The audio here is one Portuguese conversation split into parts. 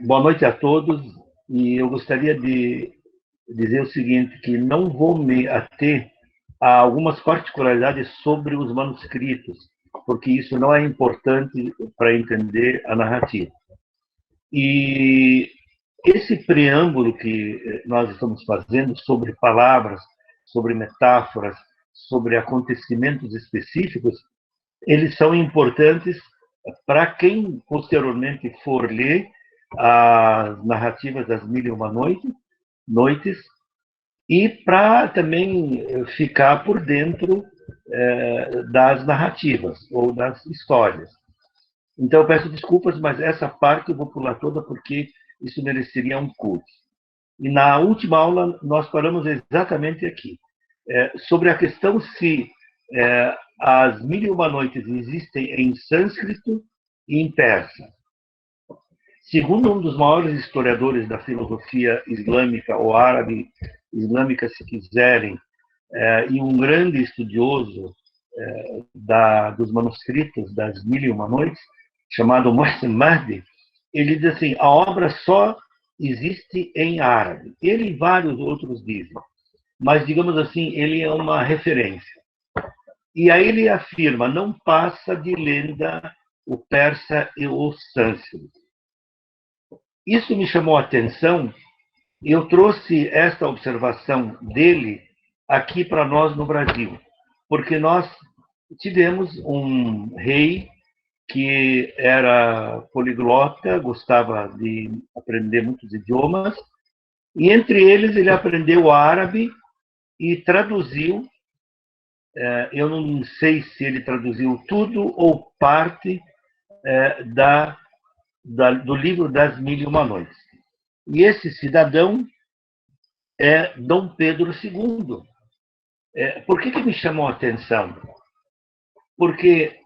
Boa noite a todos. E eu gostaria de dizer o seguinte, que não vou me ater a algumas particularidades sobre os manuscritos, porque isso não é importante para entender a narrativa. E esse preâmbulo que nós estamos fazendo sobre palavras, sobre metáforas, sobre acontecimentos específicos, eles são importantes para quem posteriormente for ler as narrativas das Mil e Uma Noites e para também ficar por dentro das narrativas ou das histórias. Então, eu peço desculpas, mas essa parte eu vou pular toda porque isso mereceria um curso. E na última aula, nós paramos exatamente aqui, sobre a questão se as Mil e Uma Noites existem em sânscrito e em persa. Segundo um dos maiores historiadores da filosofia islâmica, ou árabe islâmica, se quiserem, e um grande estudioso dos manuscritos das Mil e Uma Noites, chamado Muhsin Mahdi, ele diz assim, a obra só existe em árabe. Ele e vários outros dizem, mas, digamos assim, ele é uma referência. E aí ele afirma, não passa de lenda o persa e o sânscrito. Isso me chamou a atenção e eu trouxe esta observação dele aqui para nós no Brasil, porque nós tivemos um rei que era poliglota, gostava de aprender muitos idiomas, e entre eles ele aprendeu árabe e traduziu. Eu não sei se ele traduziu tudo ou parte do livro das Mil e Uma Noites. E esse cidadão é Dom Pedro II. Por que me chamou a atenção? Porque,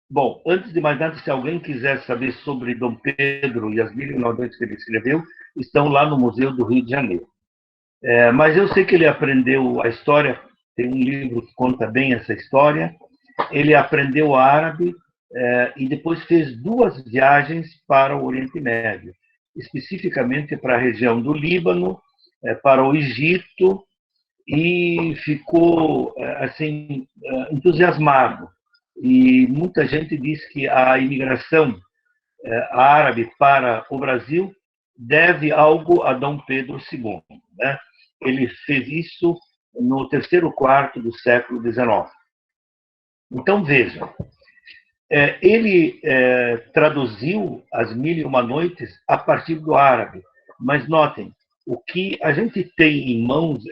bom, antes de mais nada, se alguém quiser saber sobre Dom Pedro e as Mil e Uma Noites que ele escreveu, estão lá no Museu do Rio de Janeiro. Mas eu sei que ele aprendeu a história, tem um livro que conta bem essa história. Ele aprendeu árabe e depois fez 2 viagens para o Oriente Médio, especificamente para a região do Líbano, para o Egito, e ficou assim entusiasmado. E muita gente diz que a imigração árabe para o Brasil deve algo a Dom Pedro II. Né? Ele fez isso no terceiro quarto do século XIX. Então, vejam, ele traduziu as Mil e Uma Noites a partir do árabe, mas notem, o que a gente tem em mãos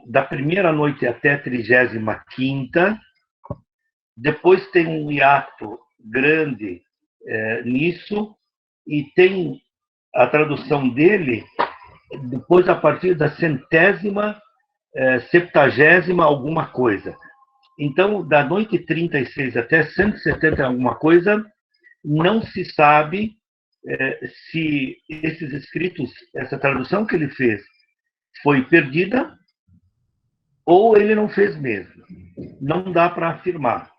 da primeira noite até a 35ª, depois tem um hiato grande nisso, e tem a tradução dele depois a partir da 100ª, 70ª alguma coisa. Então, da noite 36 até 170 alguma coisa, não se sabe se esses escritos, essa tradução que ele fez, foi perdida ou ele não fez mesmo. Não dá para afirmar.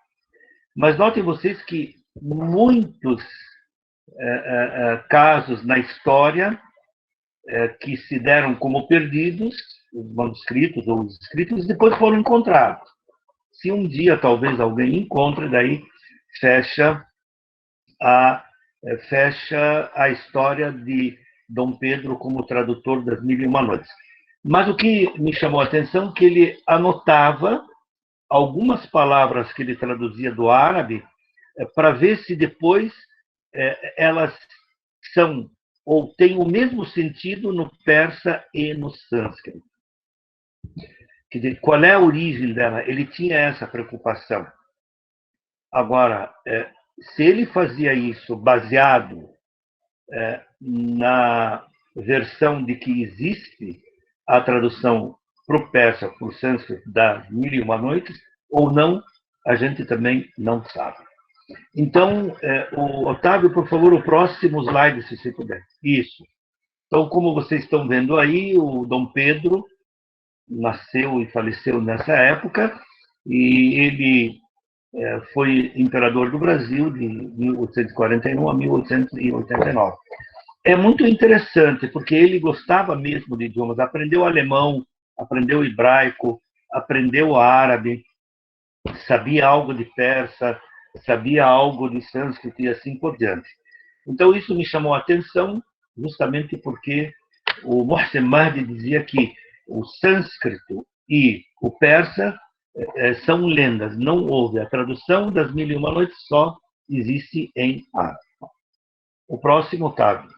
Mas notem vocês que muitos casos na história que se deram como perdidos, os manuscritos ou os escritos, depois foram encontrados. Se um dia talvez alguém encontre, daí fecha a história de Dom Pedro como tradutor das Mil e Uma Noites. Mas o que me chamou a atenção é que ele anotava algumas palavras que ele traduzia do árabe para ver se depois elas são ou têm o mesmo sentido no persa e no sânscrito. Quer dizer, qual é a origem dela? Ele tinha essa preocupação. Agora, se ele fazia isso baseado na versão de que existe a tradução para o persa, para o sânscrito, das Mil e Uma Noites, ou não, a gente também não sabe. Então, Otávio, por favor, o próximo slide, se você puder. Isso. Então, como vocês estão vendo aí, o Dom Pedro nasceu e faleceu nessa época, e ele foi imperador do Brasil de 1841 a 1889. É muito interessante, porque ele gostava mesmo de idiomas, aprendeu alemão, aprendeu hebraico, aprendeu árabe, sabia algo de persa, sabia algo de sânscrito e assim por diante. Então, isso me chamou a atenção, justamente porque o Mohsen Mahdi dizia que o sânscrito e o persa são lendas, não houve. A tradução das Mil e Uma Noites só existe em árabe. O próximo, Otávio.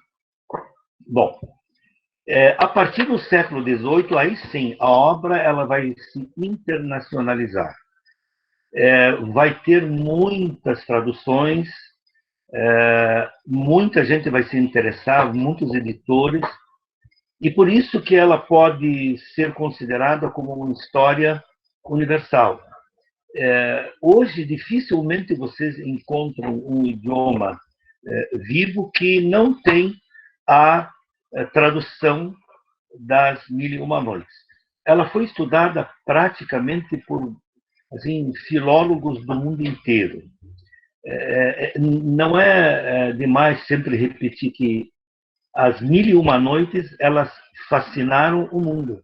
Bom, a partir do século XVIII, aí sim, a obra ela vai se internacionalizar. Vai ter muitas traduções, muita gente vai se interessar, muitos editores, e por isso que ela pode ser considerada como uma história universal. Hoje, dificilmente vocês encontram um idioma vivo que não tem a tradução das Mil e Uma Noites. Ela foi estudada praticamente por assim, filólogos do mundo inteiro. Não é demais sempre repetir que as Mil e Uma Noites elas fascinaram o mundo.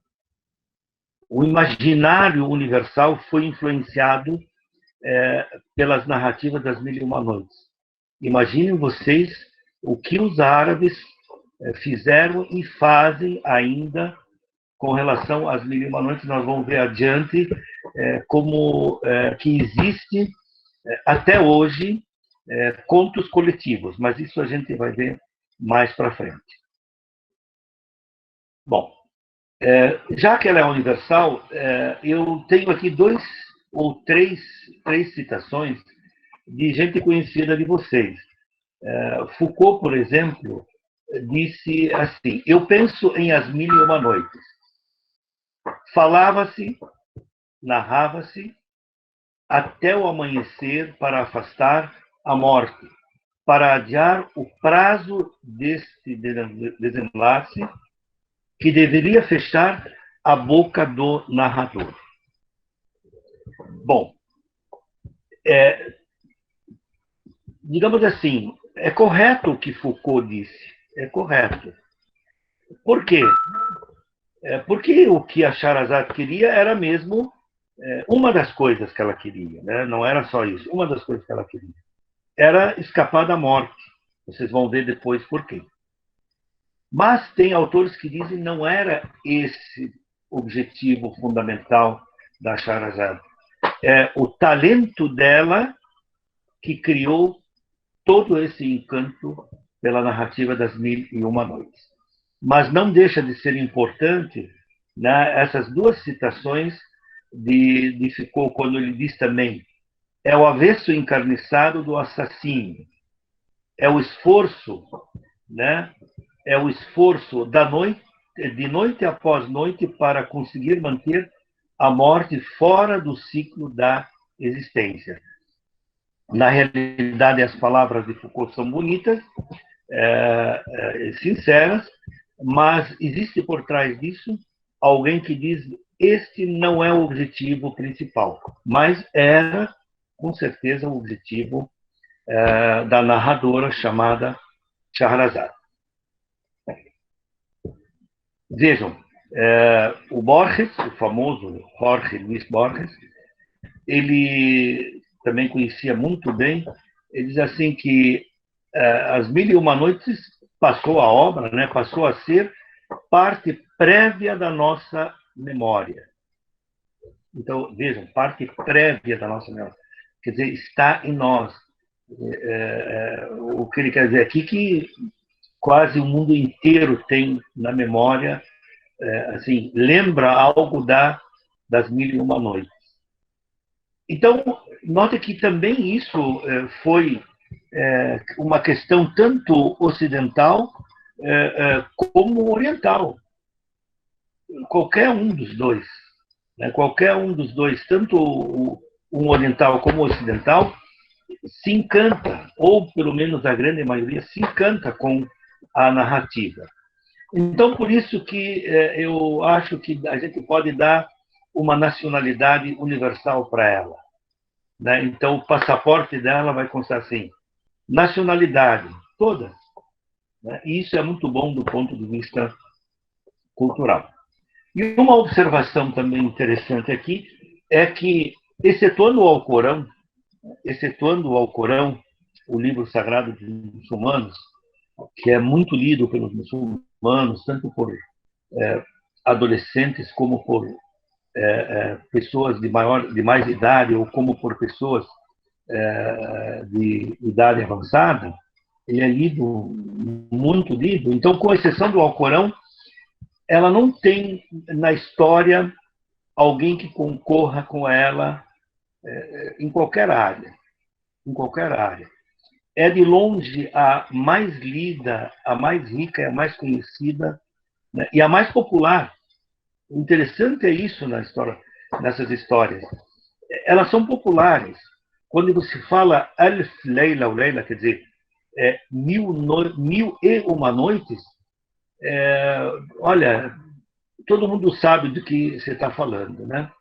O imaginário universal foi influenciado pelas narrativas das Mil e Uma Noites. Imaginem vocês o que os árabes fizeram e fazem ainda com relação às Mil e Uma Noites. Nós vamos ver adiante como que existe até hoje contos coletivos, mas isso a gente vai ver mais para frente. Bom, já que ela é universal, eu tenho aqui dois ou três citações de gente conhecida de vocês. Foucault, por exemplo, disse assim: eu penso em As Mil e Uma Noites. Falava-se, narrava-se, até o amanhecer para afastar a morte, para adiar o prazo deste desenlace que deveria fechar a boca do narrador. Bom, digamos assim, é correto o que Foucault disse, é correto. Por quê? Porque o que a Sherazade queria era mesmo uma das coisas que ela queria, né? Não era só isso, uma das coisas que ela queria. Era escapar da morte. Vocês vão ver depois por quê. Mas tem autores que dizem que não era esse o objetivo fundamental da Sherazade. É o talento dela que criou todo esse encanto pela narrativa das Mil e Uma Noites. Mas não deixa de ser importante, né, essas duas citações de Foucault, quando ele diz também: é o avesso encarniçado do assassino, é o esforço, né? É o esforço da noite, de noite após noite, para conseguir manter a morte fora do ciclo da existência. Na realidade, as palavras de Foucault são bonitas, sinceras, mas existe por trás disso alguém que diz: este não é o objetivo principal, mas era, com certeza, o objetivo da narradora chamada Shahrazad. Vejam, o Borges, o famoso Jorge Luis Borges, ele também conhecia muito bem, ele diz assim que As Mil e Uma Noites passou a obra, né, passou a ser parte prévia da nossa memória. Então, vejam, parte prévia da nossa memória. Quer dizer, está em nós. O que ele quer dizer aqui é que quase o mundo inteiro tem na memória, assim, lembra algo das Mil e Uma Noites. Então, note que também isso foi uma questão tanto ocidental como oriental. Qualquer um dos dois, né? Qualquer um dos dois, tanto um oriental como o ocidental, se encanta, ou pelo menos a grande maioria, se encanta com a narrativa. Então, por isso que eu acho que a gente pode dar uma nacionalidade universal para ela. né? Então, o passaporte dela vai constar assim, nacionalidade, todas. Né? E isso é muito bom do ponto de vista cultural. E uma observação também interessante aqui é que, excetuando o Alcorão, o livro sagrado dos muçulmanos, que é muito lido pelos muçulmanos, tanto por adolescentes como por pessoas de mais idade ou como por pessoas de idade avançada, ele é lido, muito lido. Então, com exceção do Alcorão, ela não tem na história alguém que concorra com ela em qualquer área. Em qualquer área. É de longe a mais lida, a mais rica, a mais conhecida, né? E a mais popular. O interessante é isso na história, nessas histórias. Elas são populares. Quando você fala Alf Leila ou Leila, quer dizer, mil e uma noites, olha, todo mundo sabe do que você está falando, né?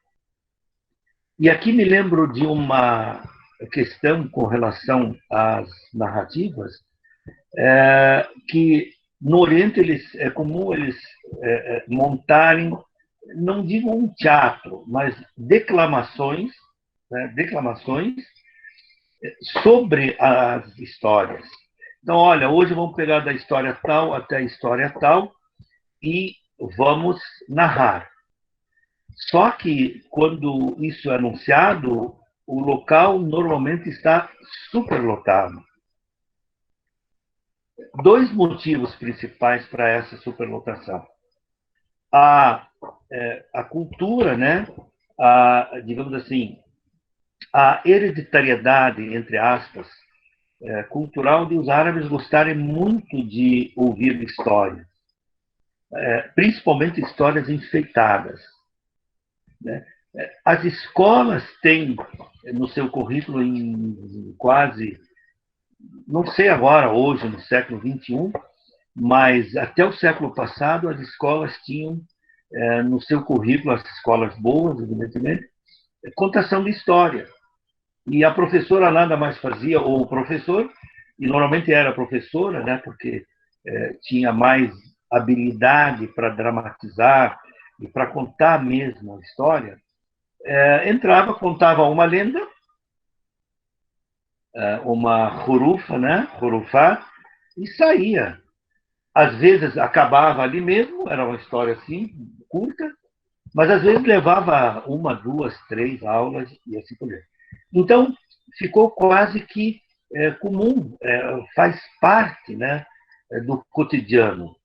E aqui me lembro de uma questão com relação às narrativas, que no Oriente é comum eles montarem, não digo um teatro, mas declamações, né, declamações sobre as histórias. Então, olha, hoje vamos pegar da história tal até a história tal e vamos narrar. Só que, quando isso é anunciado, o local normalmente está superlotado. Dois motivos principais para essa superlotação. A cultura, né? Digamos assim, a hereditariedade, entre aspas, cultural de os árabes gostarem muito de ouvir histórias, principalmente histórias enfeitadas. Né? As escolas têm no seu currículo em quase, não sei agora, hoje, no século XXI, mas até o século passado as escolas tinham no seu currículo, as escolas boas, evidentemente, contação de história. E a professora nada mais fazia, ou o professor, e normalmente era a professora, né, porque tinha mais habilidade para dramatizar e para contar mesmo a história, entrava, contava uma lenda, uma hurufa, né, hurufá, e saía. Às vezes acabava ali mesmo, era uma história assim, curta, mas às vezes levava uma, duas, três aulas e assim por diante. Então, ficou quase que comum, faz parte, né, do cotidiano.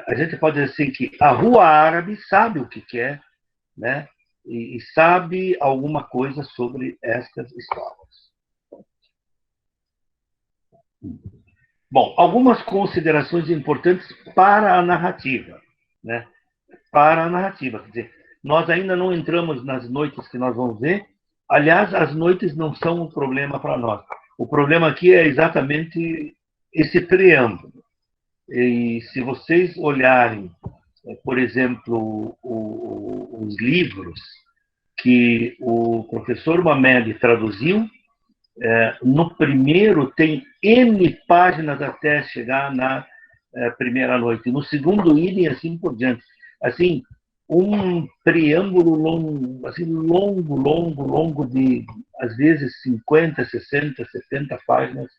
A gente pode dizer assim que a rua árabe sabe o que quer, né, e sabe alguma coisa sobre estas histórias. Bom, algumas considerações importantes para a narrativa, né? Para a narrativa, quer dizer, nós ainda não entramos nas noites que nós vamos ver. Aliás, as noites não são um problema para nós. O problema aqui é exatamente esse preâmbulo. E se vocês olharem, por exemplo, os livros que o professor Mamed traduziu, no primeiro tem N páginas até chegar na primeira noite. No segundo, idem assim por diante. Assim, um preâmbulo longo, assim, longo, de, às vezes, 50, 60, 70 páginas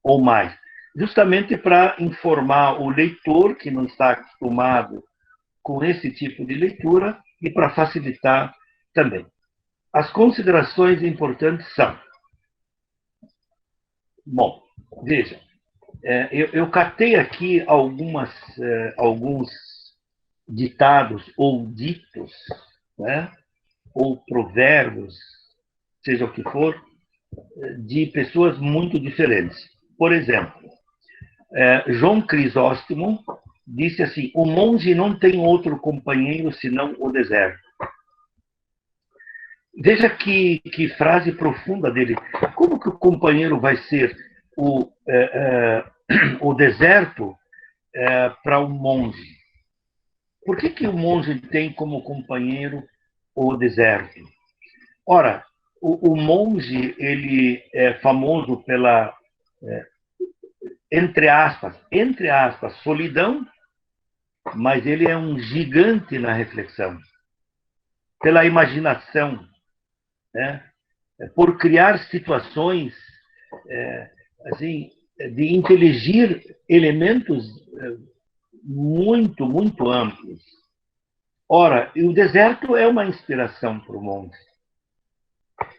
ou mais. Justamente para informar o leitor, que não está acostumado com esse tipo de leitura, e para facilitar também. As considerações importantes são: bom, veja, eu catei aqui alguns ditados ou ditos, né, ou provérbios, seja o que for, de pessoas muito diferentes. Por exemplo, João Crisóstomo disse assim: o monge não tem outro companheiro senão o deserto. Veja que frase profunda dele. Como que o companheiro vai ser o deserto para um monge? Por que o monge tem como companheiro o deserto? Ora, o monge, ele é famoso pela, entre aspas, solidão, mas ele é um gigante na reflexão, pela imaginação, né? Por criar situações assim, de inteligir elementos muito, muito amplos. Ora, o deserto é uma inspiração para o monge.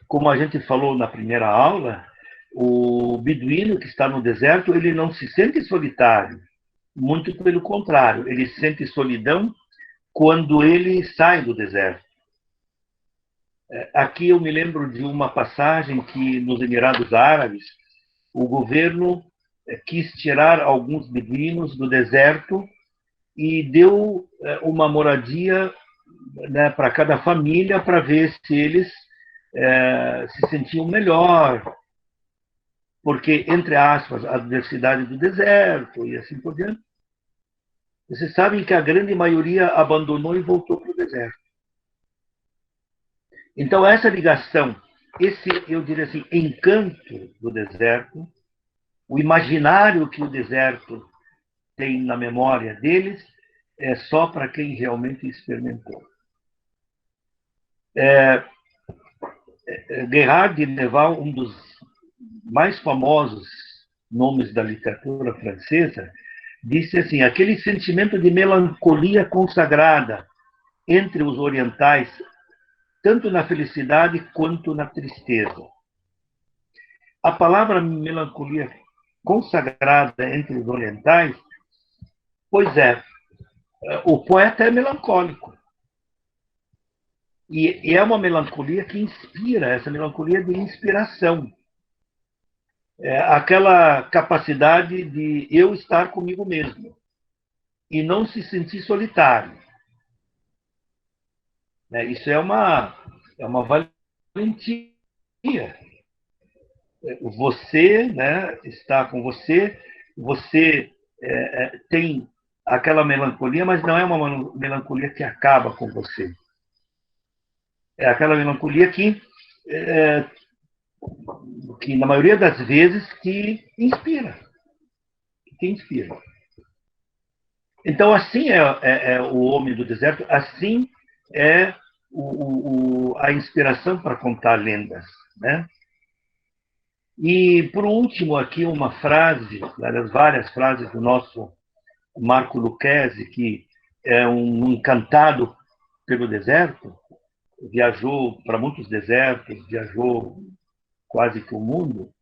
Como a gente falou na primeira aula, o beduíno que está no deserto, ele não se sente solitário, muito pelo contrário, ele sente solidão quando ele sai do deserto. Aqui eu me lembro de uma passagem que nos Emirados Árabes, o governo quis tirar alguns beduínos do deserto e deu uma moradia, né, para cada família, para ver se eles se sentiam melhor, porque, entre aspas, a diversidade do deserto e assim por diante. Vocês sabem que a grande maioria abandonou e voltou para o deserto. Então, essa ligação, esse, eu diria assim, encanto do deserto, o imaginário que o deserto tem na memória deles, é só para quem realmente experimentou. Gerard de Nerval, um dos mais famosos nomes da literatura francesa, disse assim: aquele sentimento de melancolia consagrada entre os orientais, tanto na felicidade quanto na tristeza. A palavra melancolia consagrada entre os orientais, pois é, o poeta é melancólico. E é uma melancolia que inspira, essa melancolia de inspiração. Aquela capacidade de eu estar comigo mesmo e não se sentir solitário. Isso é uma valentia. Você, né, está com você, você tem aquela melancolia, mas não é uma melancolia que acaba com você. É aquela melancolia que na maioria das vezes, que inspira. Que inspira. Então, assim é o homem do deserto, assim é a inspiração para contar lendas, né? E, por último, aqui uma frase, das várias frases do nosso Marco Lucchesi, que é um encantado pelo deserto, viajou para muitos desertos, viajou quase que o mundo.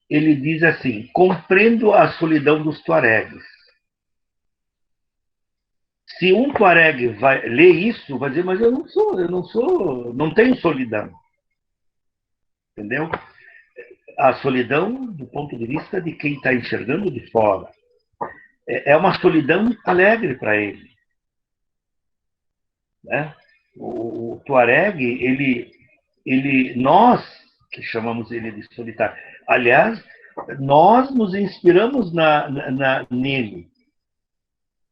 Ele diz assim: compreendo a solidão dos tuaregs. Se um tuareg vai ler isso, vai dizer, mas eu não tenho solidão. Entendeu? A solidão do ponto de vista de quem está enxergando de fora. É uma solidão alegre para ele. Né? O tuareg, nós que chamamos ele de solitário, aliás, nós nos inspiramos nele,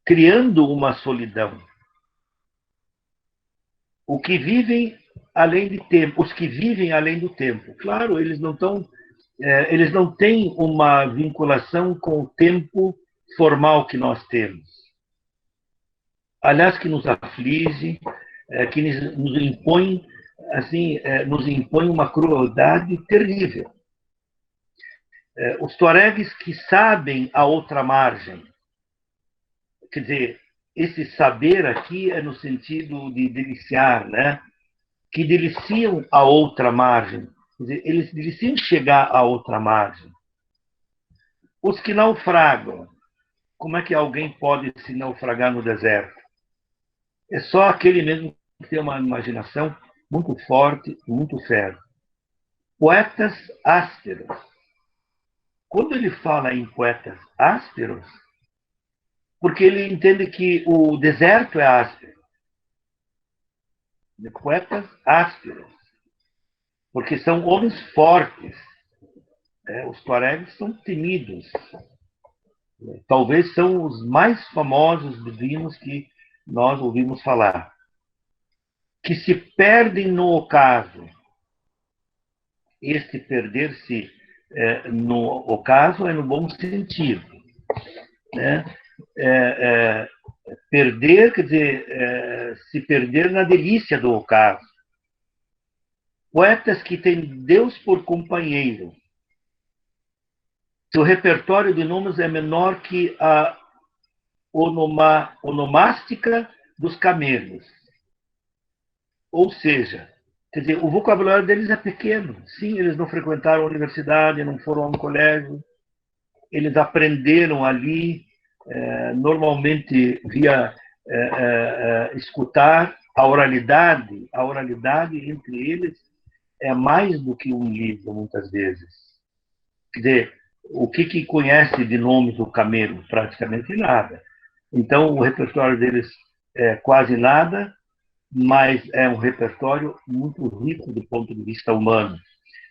criando uma solidão. Os que vivem além do tempo, claro, eles não têm uma vinculação com o tempo formal que nós temos. Aliás, que nos aflige, que nos impõe, assim, nos impõe uma crueldade terrível. Os tuaregs que sabem a outra margem, quer dizer, esse saber aqui é no sentido de deliciar, né? Que deliciam a outra margem. Quer dizer, eles deliciam chegar à outra margem. Os que naufragam, como é que alguém pode se naufragar no deserto? É só aquele mesmo que tem uma imaginação muito forte e muito fértil. Poetas ásperos. Quando ele fala em poetas ásperos, porque ele entende que o deserto é áspero. De poetas ásperos. Porque são homens fortes. Os tuaregs são temidos. Talvez são os mais famosos beduínos que nós ouvimos falar. Que se perdem no ocaso. este perder-se no ocaso é no bom sentido, né? Perder, quer dizer, se perder na delícia do ocaso. Poetas que têm Deus por companheiro. Seu repertório de nomes é menor que a onomástica dos camelos. Ou seja, quer dizer, o vocabulário deles é pequeno. Sim, eles não frequentaram a universidade, não foram a um colégio, eles aprenderam ali, normalmente via escutar a oralidade entre eles é mais do que um livro, muitas vezes. Quer dizer, o que conhece de nomes do camelo? Praticamente nada. Então, o repertório deles é quase nada, mas é um repertório muito rico do ponto de vista humano.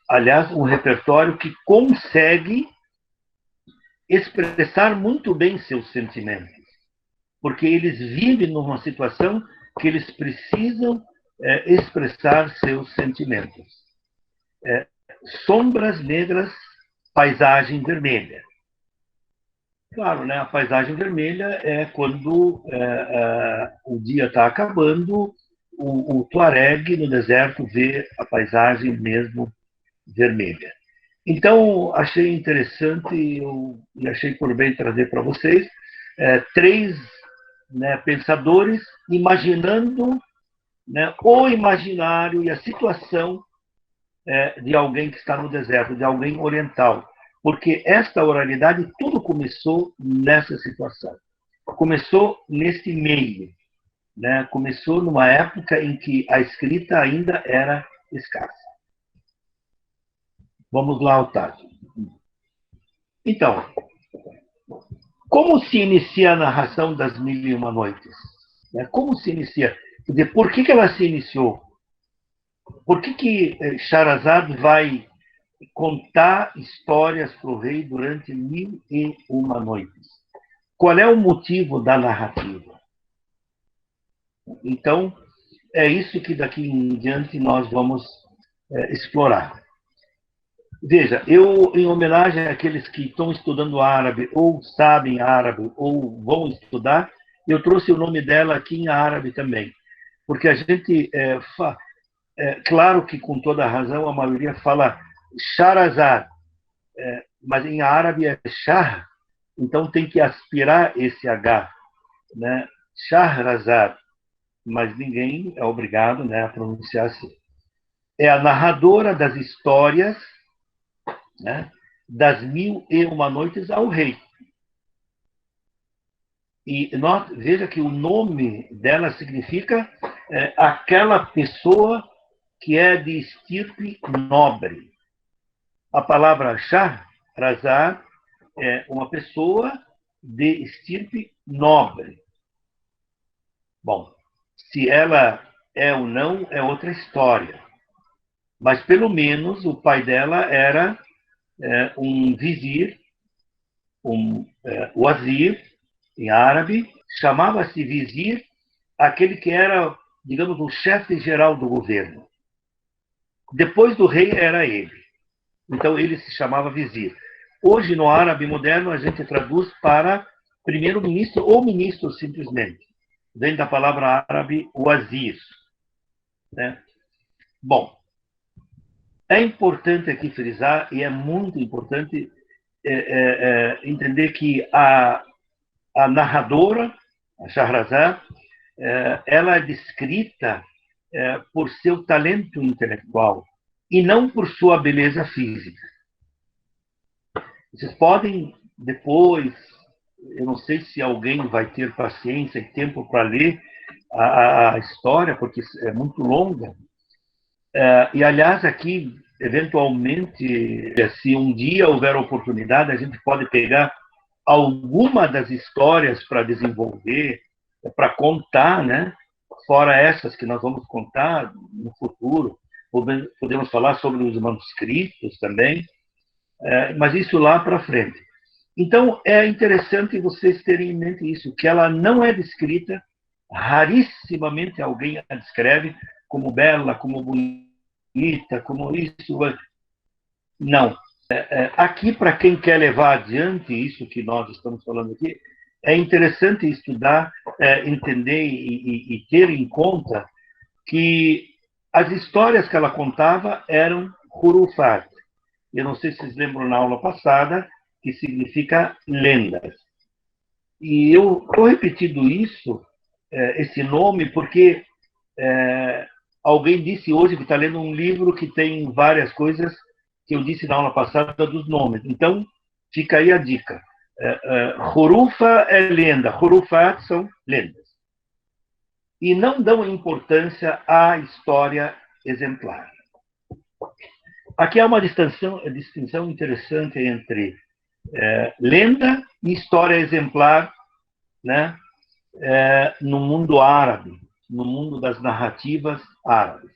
Aliás, um repertório que consegue expressar muito bem seus sentimentos, porque eles vivem numa situação que eles precisam expressar seus sentimentos. Sombras negras, paisagem vermelha. Claro, né? A paisagem vermelha é quando o dia está acabando, o Tuareg no deserto vê a paisagem mesmo vermelha. Então, achei interessante e achei por bem trazer para vocês três, né, pensadores imaginando, né, o imaginário e a situação de alguém que está no deserto, de alguém oriental. Porque esta oralidade, tudo começou nessa situação. Começou nesse meio. Né? Começou numa época em que a escrita ainda era escassa. Vamos lá, Otávio. Então, como se inicia a narração das Mil e Uma Noites? Como se inicia? Quer dizer, por que ela se iniciou? Por que Sherazade vai contar histórias para o rei durante 1001 noites? Qual é o motivo da narrativa? Então, é isso que daqui em diante nós vamos explorar. Veja, eu, em homenagem àqueles que estão estudando árabe, ou sabem árabe, ou vão estudar, eu trouxe o nome dela aqui em árabe também. Porque a gente, claro que com toda a razão, a maioria fala Sherazade, mas em árabe é Shah, então tem que aspirar esse H, né? Shahrazad, mas ninguém é obrigado, né, a pronunciar assim. É a narradora das histórias, né, das 1001 noites ao rei. E veja que o nome dela significa aquela pessoa que é de estirpe nobre. A palavra Shahrazad é uma pessoa de estirpe nobre. Bom, se ela é ou não é outra história. Mas, pelo menos, o pai dela era um vizir, wazir, em árabe. Chamava-se vizir aquele que era, digamos, o chefe geral do governo. Depois do rei era ele. Então, ele se chamava vizir. Hoje, no árabe moderno, a gente traduz para primeiro-ministro ou ministro, simplesmente. Vem da palavra árabe wazir. Né? Bom, é importante aqui frisar, e é muito importante entender que a narradora, a Shahrazad, ela é descrita por seu talento intelectual e não por sua beleza física. Vocês podem depois, eu não sei se alguém vai ter paciência e tempo para ler a história, porque é muito longa. E, aliás, aqui, eventualmente, se um dia houver oportunidade, a gente pode pegar alguma das histórias para desenvolver, para contar, né? Fora essas que nós vamos contar no futuro. Podemos falar sobre os manuscritos também, mas isso lá para frente. Então, é interessante vocês terem em mente isso, que ela não é descrita, rarissimamente alguém a descreve como bela, como bonita, como isso. Não. Aqui, para quem quer levar adiante isso que nós estamos falando aqui, é interessante estudar, entender e ter em conta que as histórias que ela contava eram hurufat. Eu não sei se vocês lembram na aula passada, que significa lendas. E eu estou repetindo isso, esse nome, porque alguém disse hoje que está lendo um livro que tem várias coisas que eu disse na aula passada dos nomes. Então, fica aí a dica. Hurufa é lenda, Hurufat são lendas. E não dão importância à história exemplar. Aqui há uma distinção interessante entre lenda e história exemplar, né, no mundo árabe, no mundo das narrativas árabes.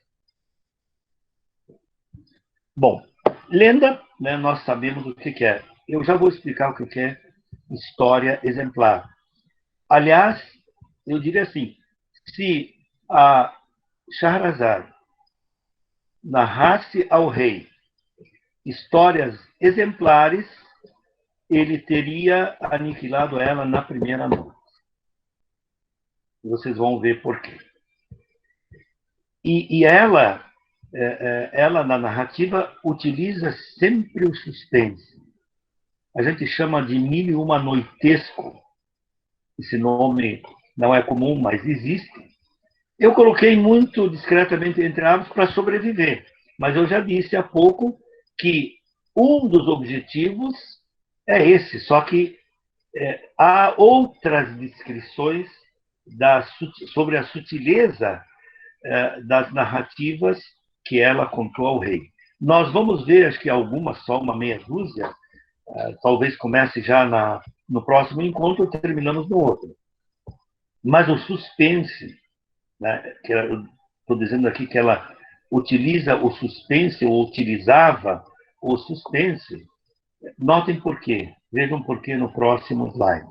Bom, lenda, né, nós sabemos o que é. Eu já vou explicar o que é história exemplar. Aliás, eu diria assim, se a Shahrazad narrasse ao rei histórias exemplares, ele teria aniquilado ela na primeira noite. Vocês vão ver por quê. E ela, na narrativa, utiliza sempre o suspense. A gente chama de mil e uma noitesco. Esse nome não é comum, mas existe. Eu coloquei muito discretamente entre aspas para sobreviver, mas eu já disse há pouco que um dos objetivos é esse, só que há outras descrições sobre a sutileza das narrativas que ela contou ao rei. Nós vamos ver, acho que algumas, só uma meia dúzia, talvez comece já no próximo encontro, terminamos no outro. Mas o suspense, né, que eu estou dizendo aqui que ela utiliza o suspense, ou utilizava o suspense, notem por quê. Vejam por quê no próximo slide.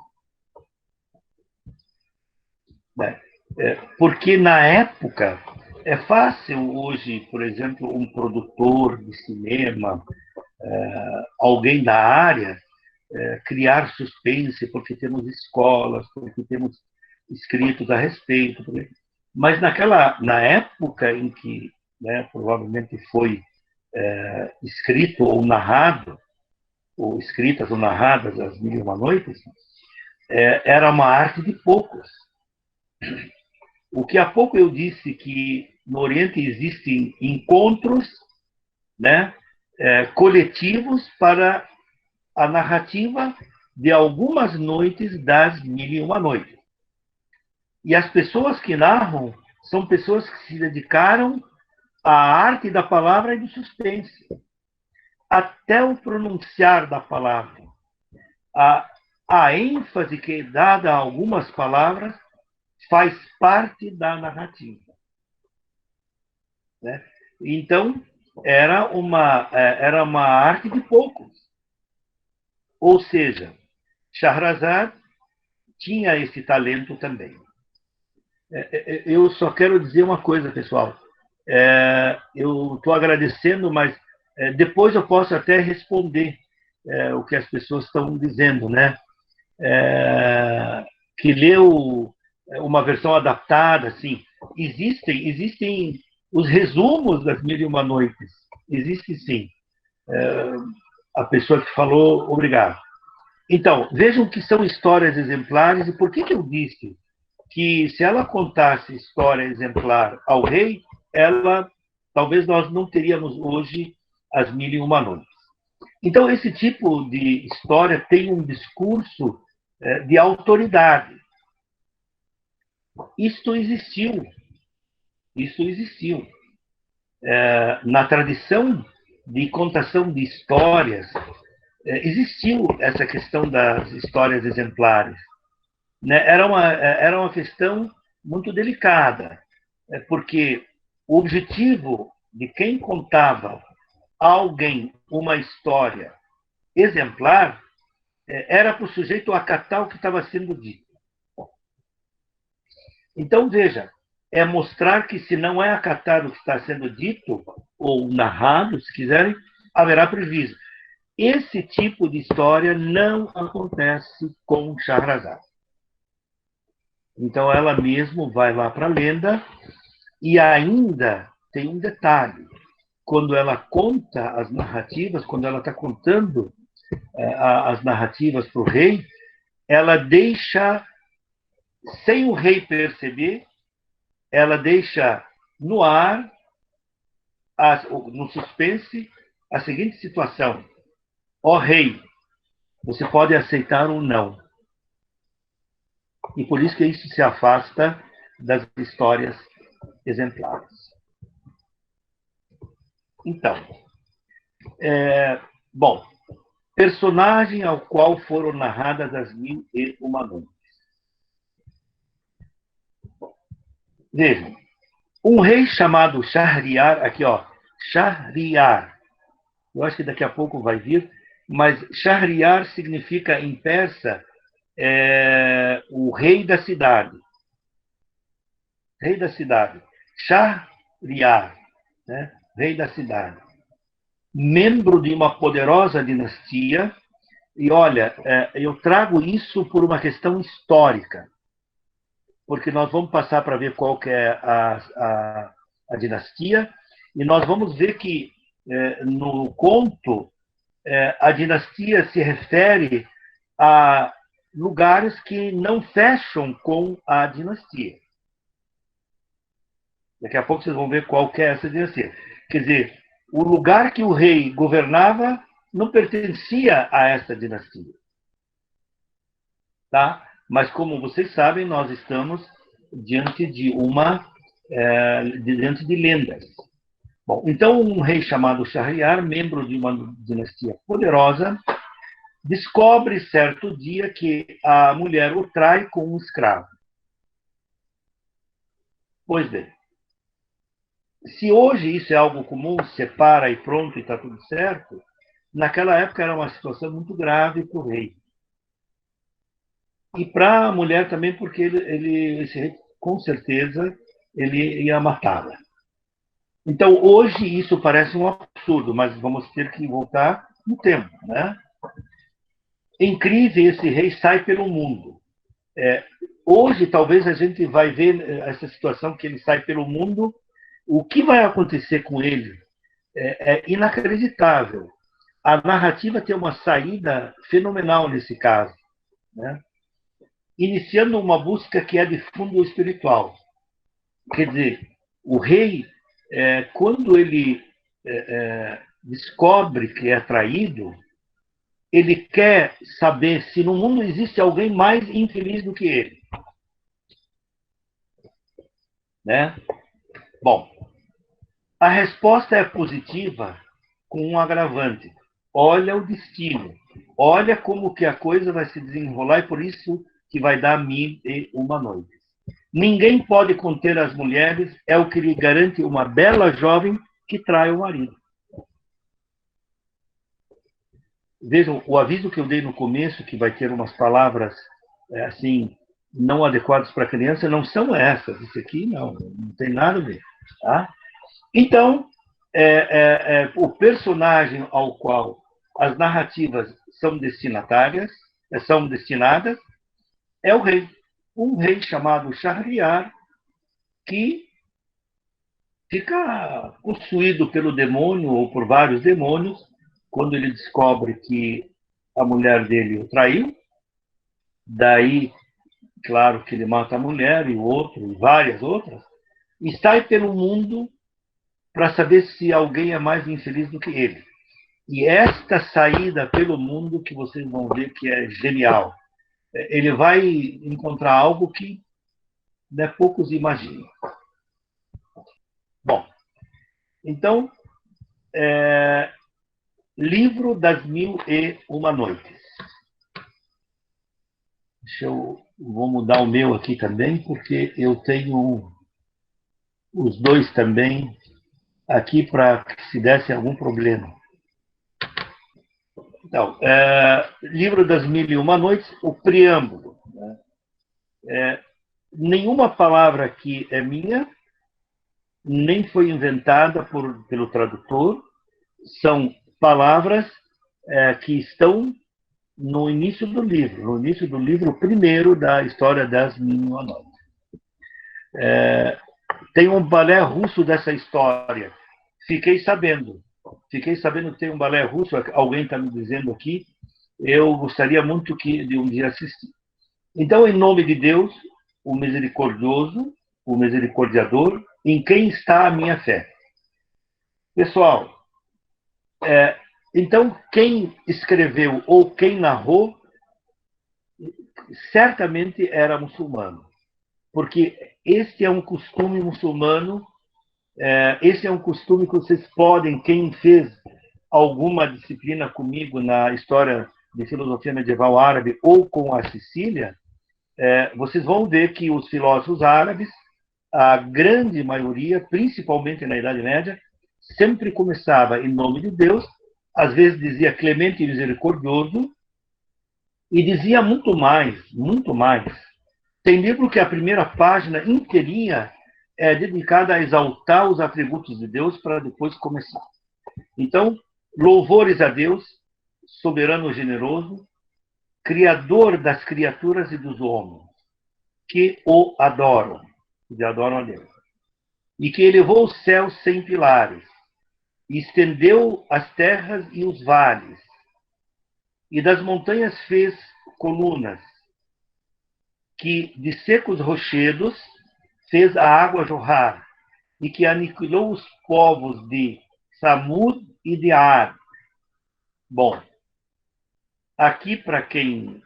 Porque na época é fácil hoje, por exemplo, um produtor de cinema, alguém da área, criar suspense, porque temos escolas, porque temos escritos a respeito. Mas na época em que, né, provavelmente foi escrito ou narrado, ou escritas ou narradas as Mil e Uma Noites, era uma arte de poucos. O que há pouco eu disse que no Oriente existem encontros, né, coletivos para a narrativa de algumas noites das Mil e Uma Noites. E as pessoas que narram são pessoas que se dedicaram à arte da palavra e do suspense. Até o pronunciar da palavra. A ênfase que é dada a algumas palavras faz parte da narrativa. Né? Então, era uma arte de poucos. Ou seja, Shahrazad tinha esse talento também. Eu só quero dizer uma coisa, pessoal. Eu estou agradecendo, mas depois eu posso até responder o que as pessoas estão dizendo, né? Que leu uma versão adaptada, assim. Existem os resumos das Mil e Uma Noites. Existe sim. A pessoa que falou, obrigado. Então, vejam que são histórias exemplares, e por que eu disse que se ela contasse história exemplar ao rei, talvez nós não teríamos hoje as Mil e Uma Noites. Então, esse tipo de história tem um discurso de autoridade. Isto existiu. Isso existiu. Na tradição de contação de histórias, existiu essa questão das histórias exemplares. Né? Era uma questão muito delicada, porque o objetivo de quem contava a alguém uma história exemplar era para o sujeito acatar o que estava sendo dito. Então, veja, é mostrar que se não é acatar o que está sendo dito, ou narrado, se quiserem, haverá prejuízo. Esse tipo de história não acontece com Shahrazad. Então ela mesmo vai lá para a lenda e ainda tem um detalhe. Quando ela conta as narrativas, quando ela está contando as narrativas para o rei, ela deixa, sem o rei perceber, ela deixa no ar, no suspense, a seguinte situação: ó rei, você pode aceitar ou não. E por isso que isso se afasta das histórias exemplares. Então, bom, personagem ao qual foram narradas as 1001 Noites. Vejam, um rei chamado Shahryar, aqui ó, Shahryar, eu acho que daqui a pouco vai vir, mas Shahryar significa em persa o rei da cidade. Rei da cidade. Shahryar, né? Rei da cidade. Membro de uma poderosa dinastia. E olha, eu trago isso por uma questão histórica, porque nós vamos passar para ver qual que é a dinastia, e nós vamos ver que no conto a dinastia se refere a lugares que não fecham com a dinastia. Daqui a pouco vocês vão ver qual que é essa dinastia. Quer dizer, o lugar que o rei governava não pertencia a essa dinastia. Tá? Mas, como vocês sabem, nós estamos diante de diante de lendas. Bom, então, um rei chamado Shahryar, membro de uma dinastia poderosa, descobre certo dia que a mulher o trai com um escravo. Pois bem, se hoje isso é algo comum, separa e pronto e está tudo certo, naquela época era uma situação muito grave para o rei. E para a mulher também, porque esse rei, com certeza, ele ia matá-la. Então, hoje isso parece um absurdo, mas vamos ter que voltar no tempo, né? Em crise, esse rei sai pelo mundo. Hoje, talvez a gente vai ver essa situação que ele sai pelo mundo. O que vai acontecer com ele é inacreditável. A narrativa tem uma saída fenomenal nesse caso, né? Iniciando uma busca que é de fundo espiritual. Quer dizer, o rei, quando ele descobre que é traído, ele quer saber se no mundo existe alguém mais infeliz do que ele. Né? Bom, a resposta é positiva com um agravante. Olha o destino. Olha como que a coisa vai se desenrolar e por isso que vai dar 1001 noites. Ninguém pode conter as mulheres, é o que lhe garante uma bela jovem que trai o marido. Vejam, o aviso que eu dei no começo, que vai ter umas palavras assim, não adequadas para a criança, não são essas. Isso aqui não tem nada a ver. Tá? Então, o personagem ao qual as narrativas são destinadas é o rei. Um rei chamado Shahryar, que fica possuído pelo demônio ou por vários demônios quando ele descobre que a mulher dele o traiu. Daí, claro que ele mata a mulher e o outro, e várias outras, e sai pelo mundo para saber se alguém é mais infeliz do que ele. E esta saída pelo mundo que vocês vão ver que é genial. Ele vai encontrar algo que poucos imaginam. Bom, então, Livro das 1001 Noites. Vou mudar o meu aqui também, porque eu tenho os dois também aqui para que se desse algum problema. Então, Livro das 1001 Noites, o preâmbulo. Né? Nenhuma palavra aqui é minha, nem foi inventada pelo tradutor. São palavras que estão no início do livro primeiro da história das Minoanoides. Tem um balé russo dessa história. Fiquei sabendo que tem um balé russo, alguém está me dizendo aqui, eu gostaria muito de um dia assistir. Então, em nome de Deus, o misericordioso, o misericordiador, em quem está a minha fé. Pessoal, então, quem escreveu ou quem narrou, certamente era muçulmano, porque este é um costume muçulmano, esse é um costume que vocês podem, quem fez alguma disciplina comigo na história de filosofia medieval árabe ou com a Sicília, vocês vão ver que os filósofos árabes, a grande maioria, principalmente na Idade Média, sempre começava em nome de Deus, às vezes dizia clemente e misericordioso, e dizia muito mais, muito mais. Tem livro que a primeira página inteirinha é dedicada a exaltar os atributos de Deus para depois começar. Então, louvores a Deus, soberano generoso, criador das criaturas e dos homens, que o adoram, que adoram a Deus. E que elevou os céus sem pilares, e estendeu as terras e os vales, e das montanhas fez colunas, que de secos rochedos fez a água jorrar, e que aniquilou os povos de Samud e de Ar. Bom, aqui, para quem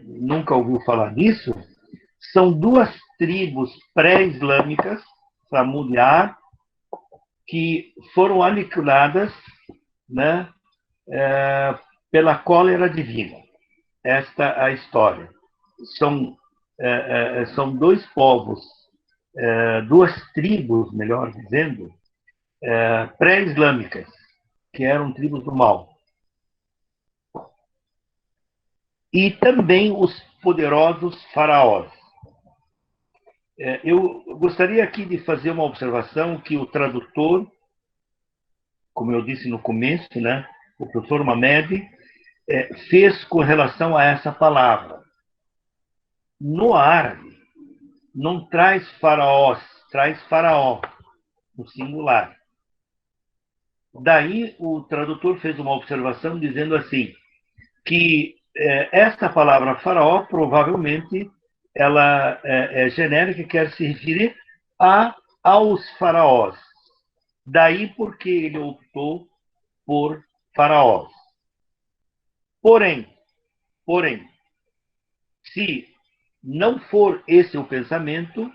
nunca ouviu falar disso, são duas tribos pré-islâmicas, Samud e Ar, que foram aniquiladas pela cólera divina. Esta é a história. São dois povos, duas tribos, melhor dizendo, pré-islâmicas, que eram tribos do mal. E também os poderosos faraós. Eu gostaria aqui de fazer uma observação que o tradutor, como eu disse no começo, o professor Mamed, fez com relação a essa palavra. No árabe, não traz faraós, traz faraó, no singular. Daí o tradutor fez uma observação dizendo assim, que esta palavra faraó provavelmente ela é genérica e quer se referir aos faraós. Daí porque ele optou por faraós. Porém, se não for esse o pensamento,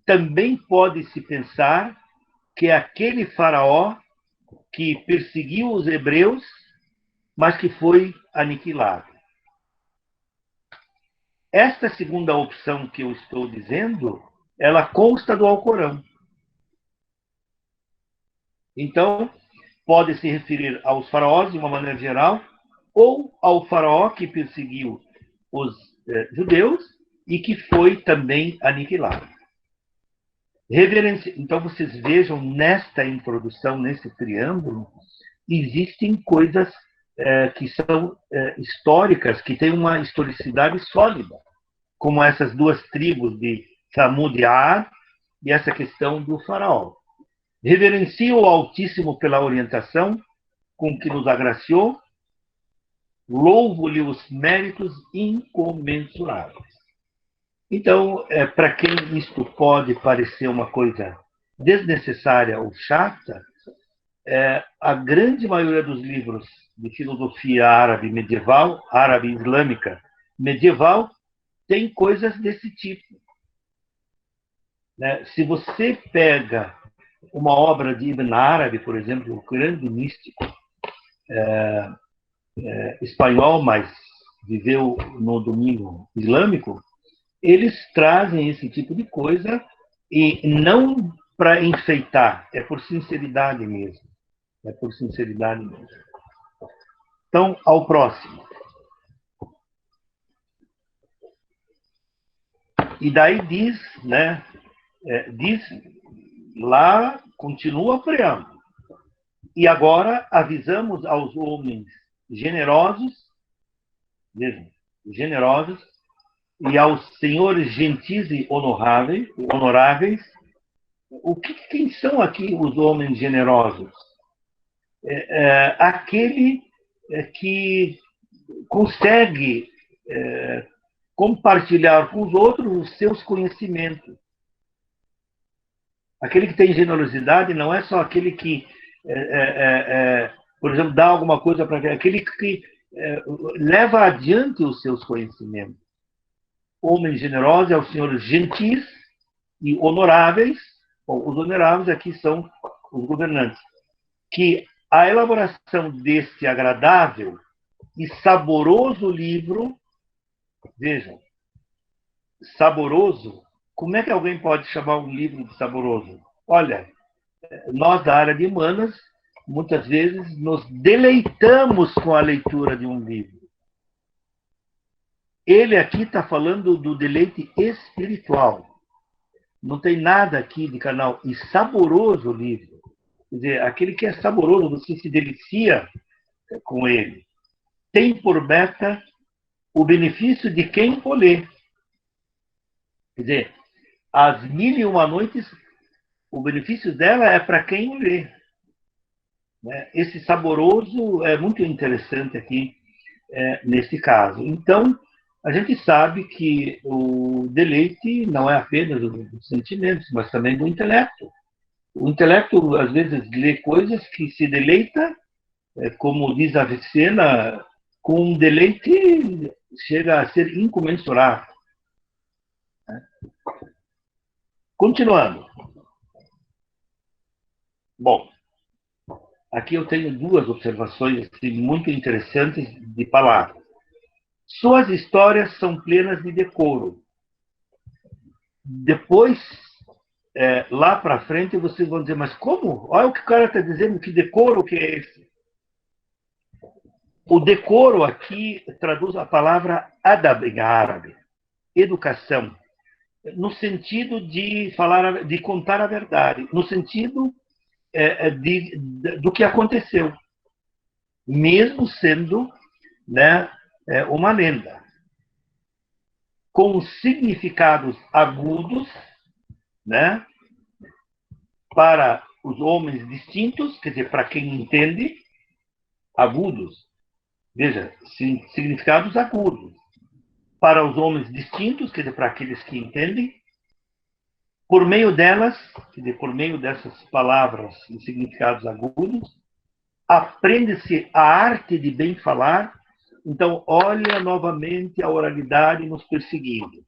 também pode-se pensar que é aquele faraó que perseguiu os hebreus, mas que foi aniquilado. Esta segunda opção que eu estou dizendo, ela consta do Alcorão. Então, pode se referir aos faraós de uma maneira geral, ou ao faraó que perseguiu os judeus e que foi também aniquilado. Então, vocês vejam nesta introdução, nesse preâmbulo, existem coisas que são históricas, que têm uma historicidade sólida, como essas duas tribos de Samud e Ar e essa questão do faraó. Reverencio o Altíssimo pela orientação com que nos agraciou, louvo-lhe os méritos incomensuráveis. Então, para quem isto pode parecer uma coisa desnecessária ou chata, a grande maioria dos livros de filosofia árabe medieval, árabe islâmica medieval, tem coisas desse tipo. Se você pega uma obra de Ibn Arabi, por exemplo, um grande místico espanhol, mas viveu no domínio islâmico, eles trazem esse tipo de coisa e não para enfeitar, é por sinceridade mesmo. É por sinceridade mesmo. Então, ao próximo. E daí diz, diz lá, continua o preâmbulo. E agora avisamos aos homens generosos, vejam, generosos, e aos senhores gentis e honoráveis, quem são aqui os homens generosos? Aquele que consegue compartilhar com os outros os seus conhecimentos. Aquele que tem generosidade não é só aquele que, por exemplo, dá alguma coisa para aquele que leva adiante os seus conhecimentos. Homem generoso é o senhor gentis e honoráveis. Bom, os honoráveis aqui são os governantes. Que a elaboração deste agradável e saboroso livro, vejam, saboroso, como é que alguém pode chamar um livro de saboroso? Olha, nós da área de humanas, muitas vezes nos deleitamos com a leitura de um livro. Ele aqui está falando do deleite espiritual. Não tem nada aqui de canal. E saboroso o livro. Quer dizer, aquele que é saboroso, você se delicia com ele. Tem por meta o benefício de quem o lê. Quer dizer, As Mil e Uma Noites, o benefício dela é para quem o lê. Esse saboroso é muito interessante aqui, nesse caso. Então, a gente sabe que o deleite não é apenas dos sentimentos, mas também do intelecto. O intelecto, às vezes, lê coisas que se deleita, como diz a Avicena, com um deleite chega a ser incomensurável. Continuando. Bom, aqui eu tenho duas observações assim, muito interessantes de palavras. Suas histórias são plenas de decoro. Depois, lá para frente, vocês vão dizer, mas como? Olha o que o cara está dizendo, que decoro que é esse? O decoro aqui traduz a palavra adab em árabe, educação, no sentido de contar a verdade, no sentido do que aconteceu, mesmo sendo, né, uma lenda, com significados agudos, né, para os homens distintos, quer dizer, para quem entende, agudos, veja, significados agudos, para os homens distintos, quer dizer, para aqueles que entendem, por meio delas, quer dizer, por meio dessas palavras e significados agudos, aprende-se a arte de bem falar. Então, olha novamente a oralidade nos perseguindo.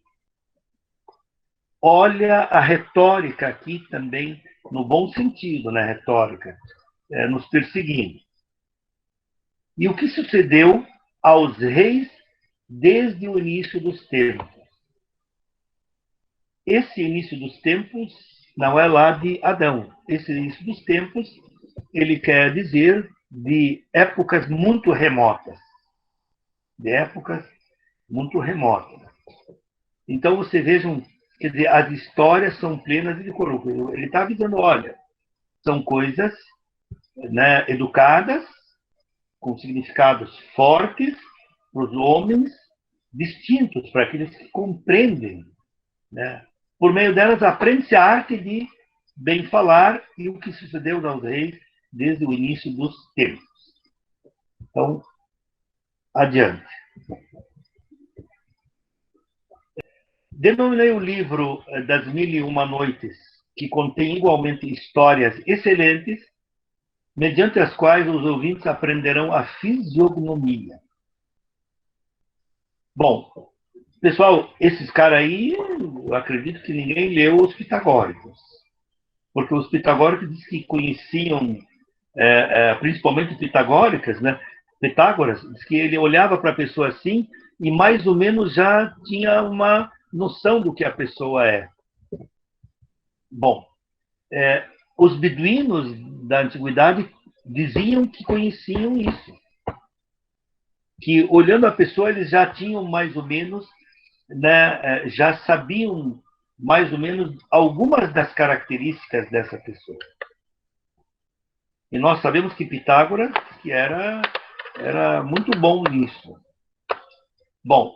Olha a retórica aqui também, no bom sentido, né? Retórica, nos perseguindo. E o que sucedeu aos reis desde o início dos tempos? Esse início dos tempos não é lá de Adão. Esse início dos tempos, ele quer dizer de épocas muito remotas. De épocas muito remotas. Então, vocês vejam, quer dizer, as histórias são plenas de decoro. Ele está avisando, olha, são coisas, né, educadas, com significados fortes para os homens, distintos para aqueles que compreendem, né? Por meio delas, aprende-se a arte de bem falar e o que sucedeu aos reis desde o início dos tempos. Então, adiante. Denominei o livro das Mil e Uma Noites, que contém igualmente histórias excelentes, mediante as quais os ouvintes aprenderão a fisiognomia. Bom, pessoal, esses caras aí, eu acredito que ninguém leu os pitagóricos. Porque os pitagóricos dizem que conheciam, principalmente pitagóricas, né? Pitágoras, diz que ele olhava para a pessoa assim e mais ou menos já tinha uma noção do que a pessoa é. Bom, os beduínos da antiguidade diziam que conheciam isso. Que olhando a pessoa eles já tinham mais ou menos, né, já sabiam mais ou menos algumas das características dessa pessoa. E nós sabemos que Pitágoras que era muito bom nisso. Bom,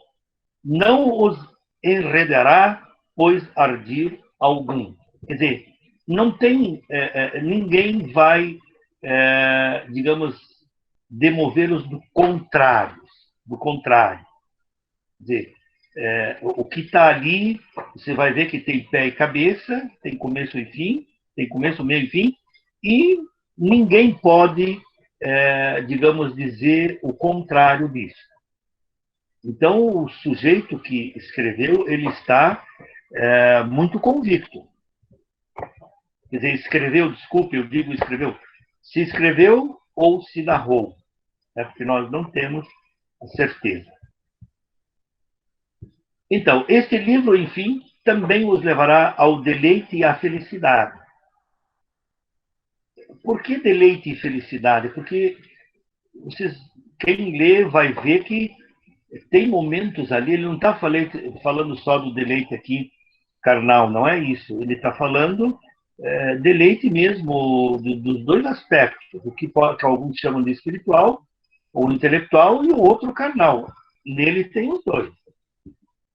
não os enredará, pois ardir algum. Quer dizer, não tem, ninguém vai, digamos, demovê-los do contrário. Quer dizer, o que está ali, você vai ver que tem pé e cabeça, tem começo e fim, tem começo, meio e fim, e ninguém pode, digamos, dizer o contrário disso. Então, o sujeito que escreveu, ele está muito convicto. Quer dizer, escreveu, desculpe, eu digo escreveu, se escreveu ou se narrou, né? Porque nós não temos a certeza. Então, este livro, enfim, também os levará ao deleite e à felicidade. Por que deleite e felicidade? Porque vocês, quem lê vai ver que tem momentos ali, ele não está falando só do deleite aqui carnal, não é isso. Ele está falando deleite mesmo dos dois aspectos, o que alguns chamam de espiritual, ou intelectual, e o outro carnal. Nele tem os dois.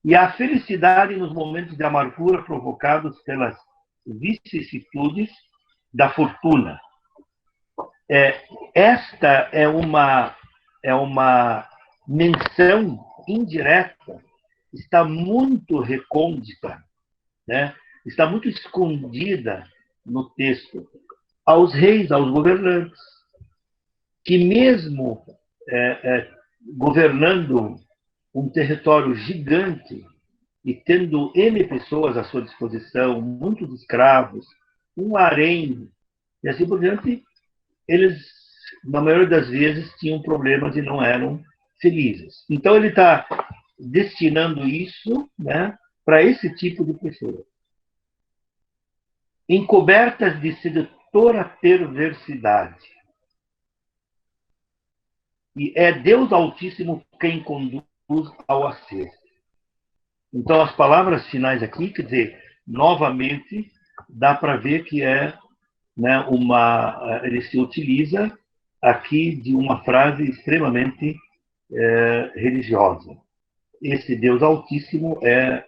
E a felicidade nos momentos de amargura provocados pelas vicissitudes da fortuna. Esta é uma menção indireta, está muito recôndita, né? Está muito escondida no texto, aos reis, aos governantes, que mesmo governando um território gigante e tendo N pessoas à sua disposição, muitos escravos, um harém, e assim por diante, eles, na maioria das vezes, tinham problemas e não eram felizes. Então, ele está destinando isso, né, para esse tipo de pessoa. Encobertas de sedutora perversidade. E é Deus Altíssimo quem conduz ao acerto. Então, as palavras finais aqui, quer dizer, novamente, dá para ver que né, ele se utiliza aqui de uma frase extremamente religiosa. Esse Deus Altíssimo é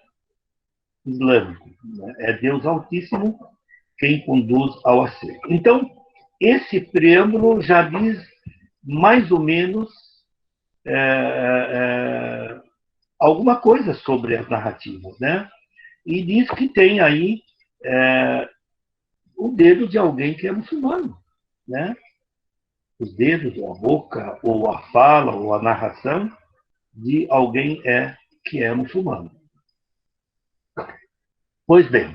islâmico, né? É Deus Altíssimo quem conduz ao acerto. Então, esse preâmbulo já diz mais ou menos alguma coisa sobre as narrativas, né? E diz que tem aí o dedo de alguém que é muçulmano, né? Os dedos, ou a boca, ou a fala, ou a narração de alguém que é muçulmano. Pois bem,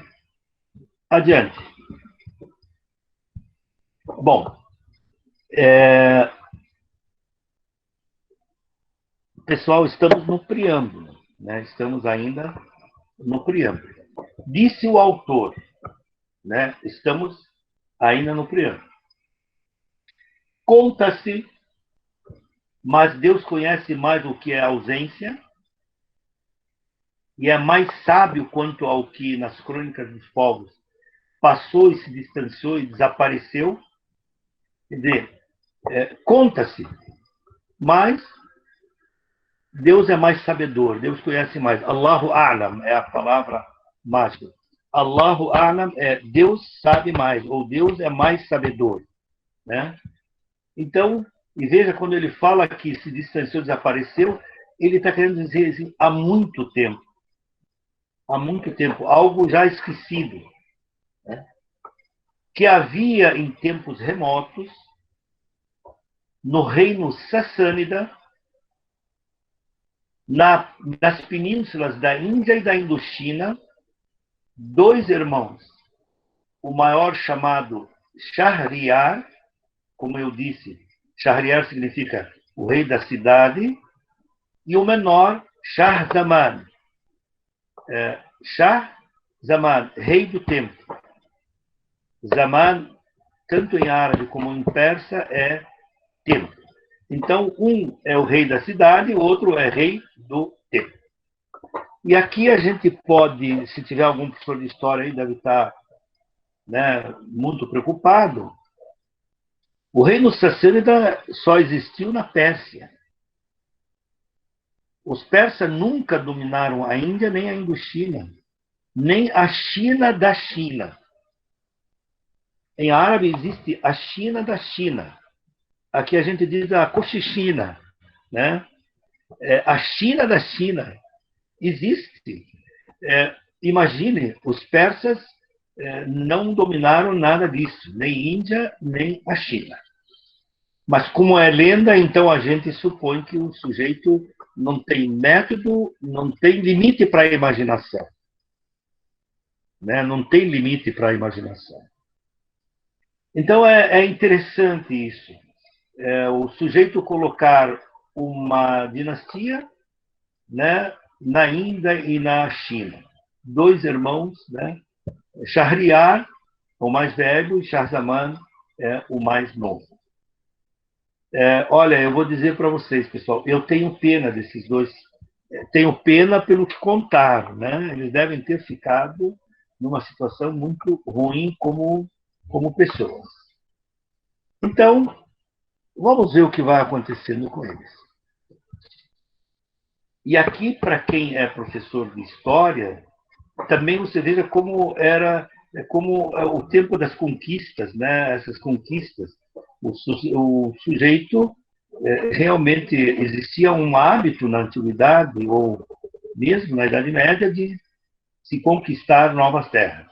adiante. Bom, pessoal, estamos no preâmbulo, né? Estamos ainda no preâmbulo. Disse o autor, né? Estamos ainda no preâmbulo. Conta-se, mas Deus conhece mais o que é ausência e é mais sábio quanto ao que nas crônicas dos povos passou e se distanciou e desapareceu. Quer dizer, conta-se, mas Deus é mais sabedor, Deus conhece mais. Allahu A'lam é a palavra mágica. Allahu A'lam é Deus sabe mais, ou Deus é mais sabedor, né? Então, e veja, quando ele fala que se distanciou, desapareceu, ele está querendo dizer assim, há muito tempo, algo já esquecido, né? Que havia em tempos remotos, no reino sassânida, nas penínsulas da Índia e da Indochina, dois irmãos, o maior chamado Shahriar, como eu disse, Shahriar significa o rei da cidade, e o menor, Shah Zaman. Shah Zaman, rei do tempo. Zaman, tanto em árabe como em persa, é tempo. Então, um é o rei da cidade, o outro é rei do tempo. E aqui a gente pode, se tiver algum professor de história aí, deve estar, né, muito preocupado, O reino sassânida só existiu na Pérsia. Os persas nunca dominaram a Índia nem a Indochina, nem a China da China. Em árabe existe a China da China. Aqui a gente diz a Cochichina, né? A China da China existe. Imagine, os persas não dominaram nada disso, nem Índia, nem a China. Mas como é lenda, então a gente supõe que o sujeito não tem método, não tem limite para a imaginação. Né? Não tem limite para a imaginação. Então é interessante isso. O sujeito colocar uma dinastia, né, na Índia e na China. Dois irmãos, né? Shahriar, o mais velho, e Shah Zaman, o mais novo. Olha, eu vou dizer para vocês, pessoal, eu tenho pena desses dois. Tenho pena pelo que contaram, né? Eles devem ter ficado numa situação muito ruim como pessoas. Então, vamos ver o que vai acontecendo com eles. E aqui, para quem é professor de história, também você veja como era o tempo das conquistas, né? Essas conquistas. O sujeito realmente existia um hábito na antiguidade, ou mesmo na Idade Média, de se conquistar novas terras.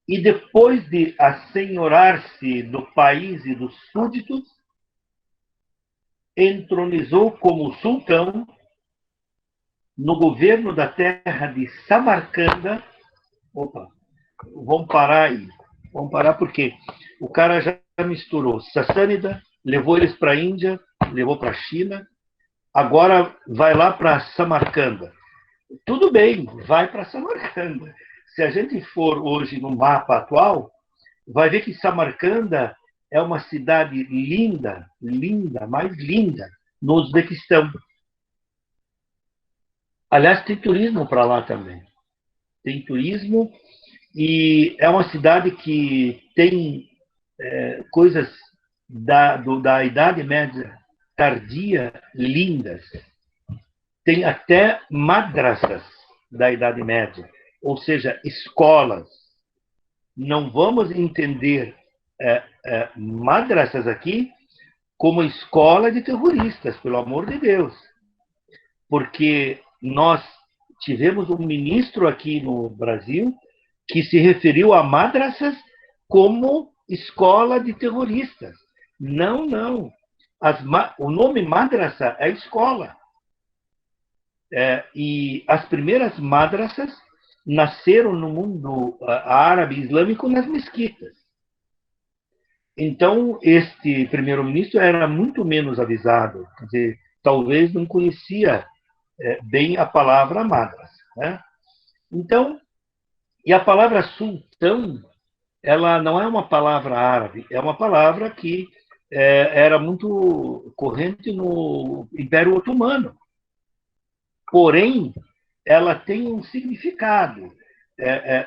E depois de assenhorar-se do país e dos súditos, entronizou como sultão no governo da terra de Samarcanda. Opa, vamos parar aí. Vamos parar porque o cara já misturou Sassânida, levou eles para a Índia, levou para a China, agora vai lá para Samarcanda. Tudo bem, vai para Samarcanda. Se a gente for hoje no mapa atual, vai ver que Samarcanda é uma cidade linda, linda, mais linda, no Uzbequistão. Aliás, tem turismo para lá também. Tem turismo e é uma cidade que tem coisas da Idade Média tardia lindas. Tem até madrasas da Idade Média, ou seja, escolas. Não vamos entender madrasas aqui como escola de terroristas, pelo amor de Deus. Porque nós tivemos um ministro aqui no Brasil que se referiu a madrasas como escola de terroristas. Não, não. O nome madrasa é escola. E as primeiras madrasas nasceram no mundo árabe islâmico nas mesquitas. Então, este primeiro-ministro era muito menos avisado, quer dizer, talvez não conhecia bem a palavra madrasa. Né? Então, e a palavra sultão, ela não é uma palavra árabe, é uma palavra que era muito corrente no Império Otomano. Porém, ela tem um significado.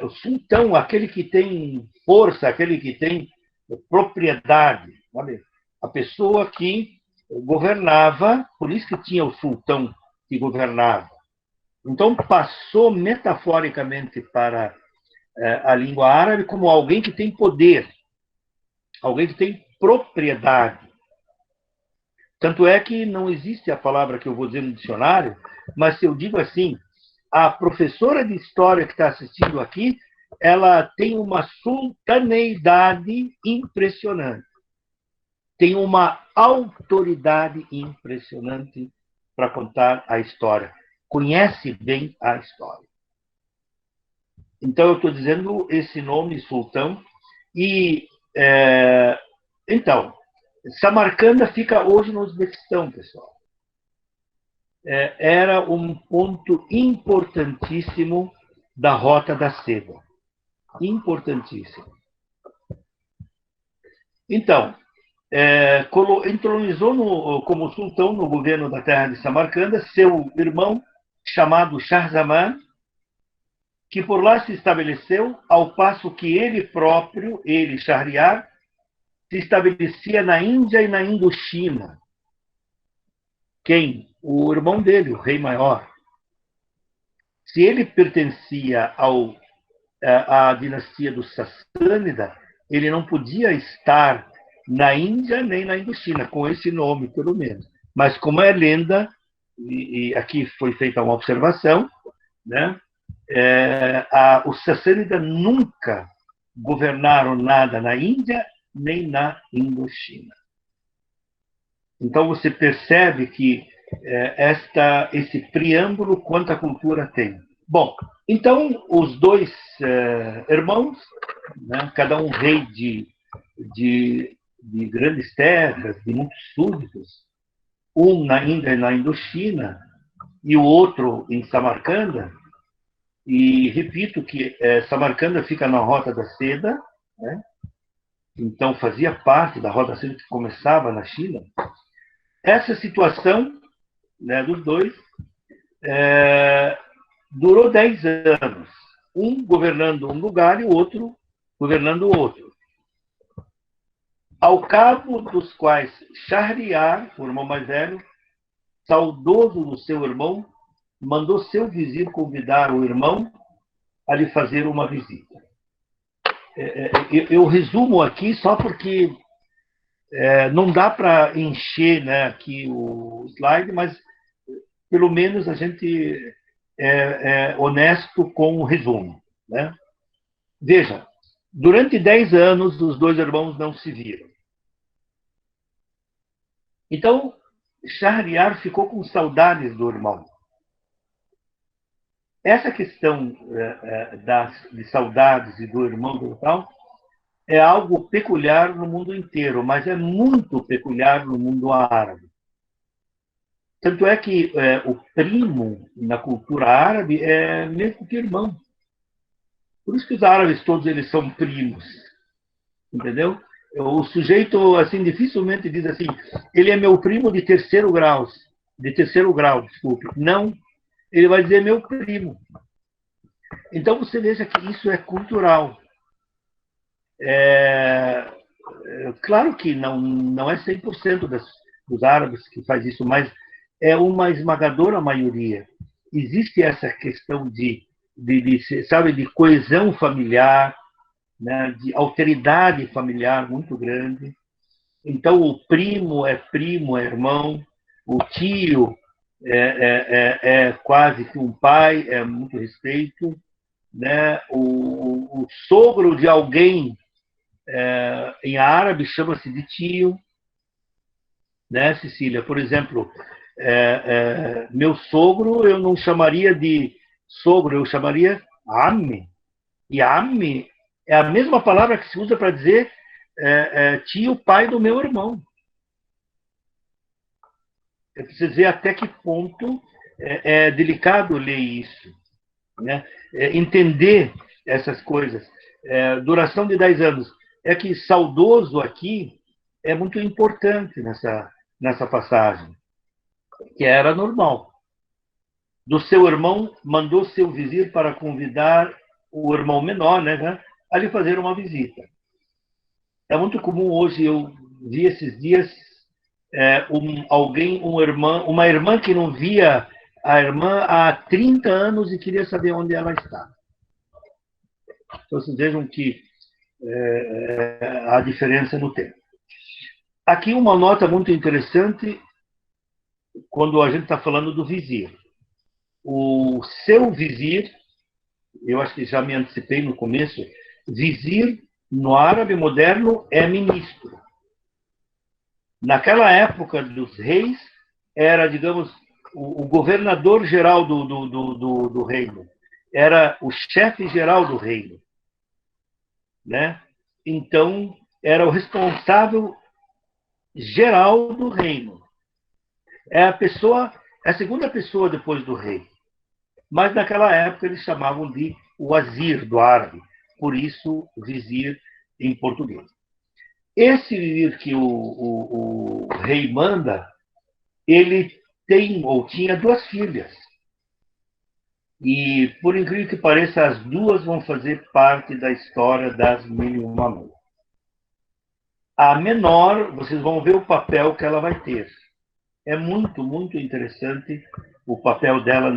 O sultão, aquele que tem força, aquele que tem propriedade. Sabe? A pessoa que governava, por isso que tinha o sultão que governava. Então, passou metaforicamente para a língua árabe como alguém que tem poder, alguém que tem propriedade. Tanto é que não existe a palavra que eu vou dizer no dicionário, mas se eu digo assim, a professora de história que está assistindo aqui, ela tem uma sultaneidade impressionante. Tem uma autoridade impressionante para contar a história. Conhece bem a história. Então, eu estou dizendo esse nome, sultão. E, então, Samarcanda fica hoje no Uzbequistão, pessoal. Era um ponto importantíssimo da Rota da Seda. Importantíssimo. Então, entronizou como sultão no governo da terra de Samarcanda seu irmão, chamado Shah Zaman, que por lá se estabeleceu, ao passo que ele próprio, Shahriar, se estabelecia na Índia e na Indochina. Quem? O irmão dele, o rei maior. Se ele pertencia à dinastia dos Sassânida, ele não podia estar na Índia nem na Indochina, com esse nome, pelo menos. Mas como é lenda, e aqui foi feita uma observação, né? Os Sassânida nunca governaram nada na Índia nem na Indochina. Então você percebe que esse preâmbulo quanto a cultura tem. Bom, então os dois irmãos, né, cada um rei de grandes terras, de muitos súditos, um na Índia e na Indochina, e o outro em Samarcanda, e repito que Samarcanda fica na Rota da Seda, né? Então fazia parte da Rota da Seda que começava na China. Essa situação, né, dos dois durou 10 anos, um governando um lugar e o outro governando o outro. Ao cabo dos quais Shahryar, o irmão mais velho, saudoso do seu irmão, mandou seu vizir convidar o irmão a lhe fazer uma visita. Eu resumo aqui só porque não dá para encher, né, aqui o slide, mas pelo menos a gente é honesto com o resumo, né? Veja, durante 10 anos os dois irmãos não se viram. Então, Shahryar ficou com saudades do irmão. Essa questão de saudades e do irmão do tal é algo peculiar no mundo inteiro, mas é muito peculiar no mundo árabe. Tanto é que o primo na cultura árabe é mesmo que irmão. Por isso que os árabes todos eles são primos, entendeu? O sujeito assim dificilmente diz assim, ele é meu primo de terceiro grau, desculpe. Não, ele vai dizer meu primo. Então você veja que isso é cultural. Claro que não é 100% dos árabes que faz isso, mas é uma esmagadora maioria. Existe essa questão sabe, de coesão familiar, né, de alteridade familiar muito grande. Então, o primo, é irmão, o tio é quase que um pai, é muito respeito, né? O sogro de alguém, em árabe, chama-se de tio, né, Cecília? Por exemplo, meu sogro eu não chamaria de sogro, eu chamaria amme. E amme é a mesma palavra que se usa para dizer tio, pai do meu irmão. É preciso ver até que ponto é delicado ler isso, né? Entender essas coisas. Duração de 10 anos. É que saudoso aqui é muito importante nessa passagem, que era normal. Do seu irmão, mandou seu vizir para convidar o irmão menor, né, a lhe fazer uma visita. É muito comum hoje, eu vi esses dias uma irmã que não via a irmã há 30 anos e queria saber onde ela está. Então, vocês vejam que a diferença no tempo. Aqui uma nota muito interessante quando a gente está falando do vizir. O seu vizir, eu acho que já me antecipei no começo, vizir no árabe moderno é ministro. Naquela época dos reis, era, digamos, o governador geral do reino. Era o chefe geral do reino, né? Então, era o responsável geral do reino. É a segunda pessoa depois do rei. Mas naquela época eles chamavam de wazir do árabe, por isso vizir em português. Esse vizir que o rei manda, ele tem ou tinha duas filhas. E, por incrível que pareça, as duas vão fazer parte da história das Mil e Uma Noites. A menor, vocês vão ver o papel que ela vai ter. É muito, muito interessante o papel dela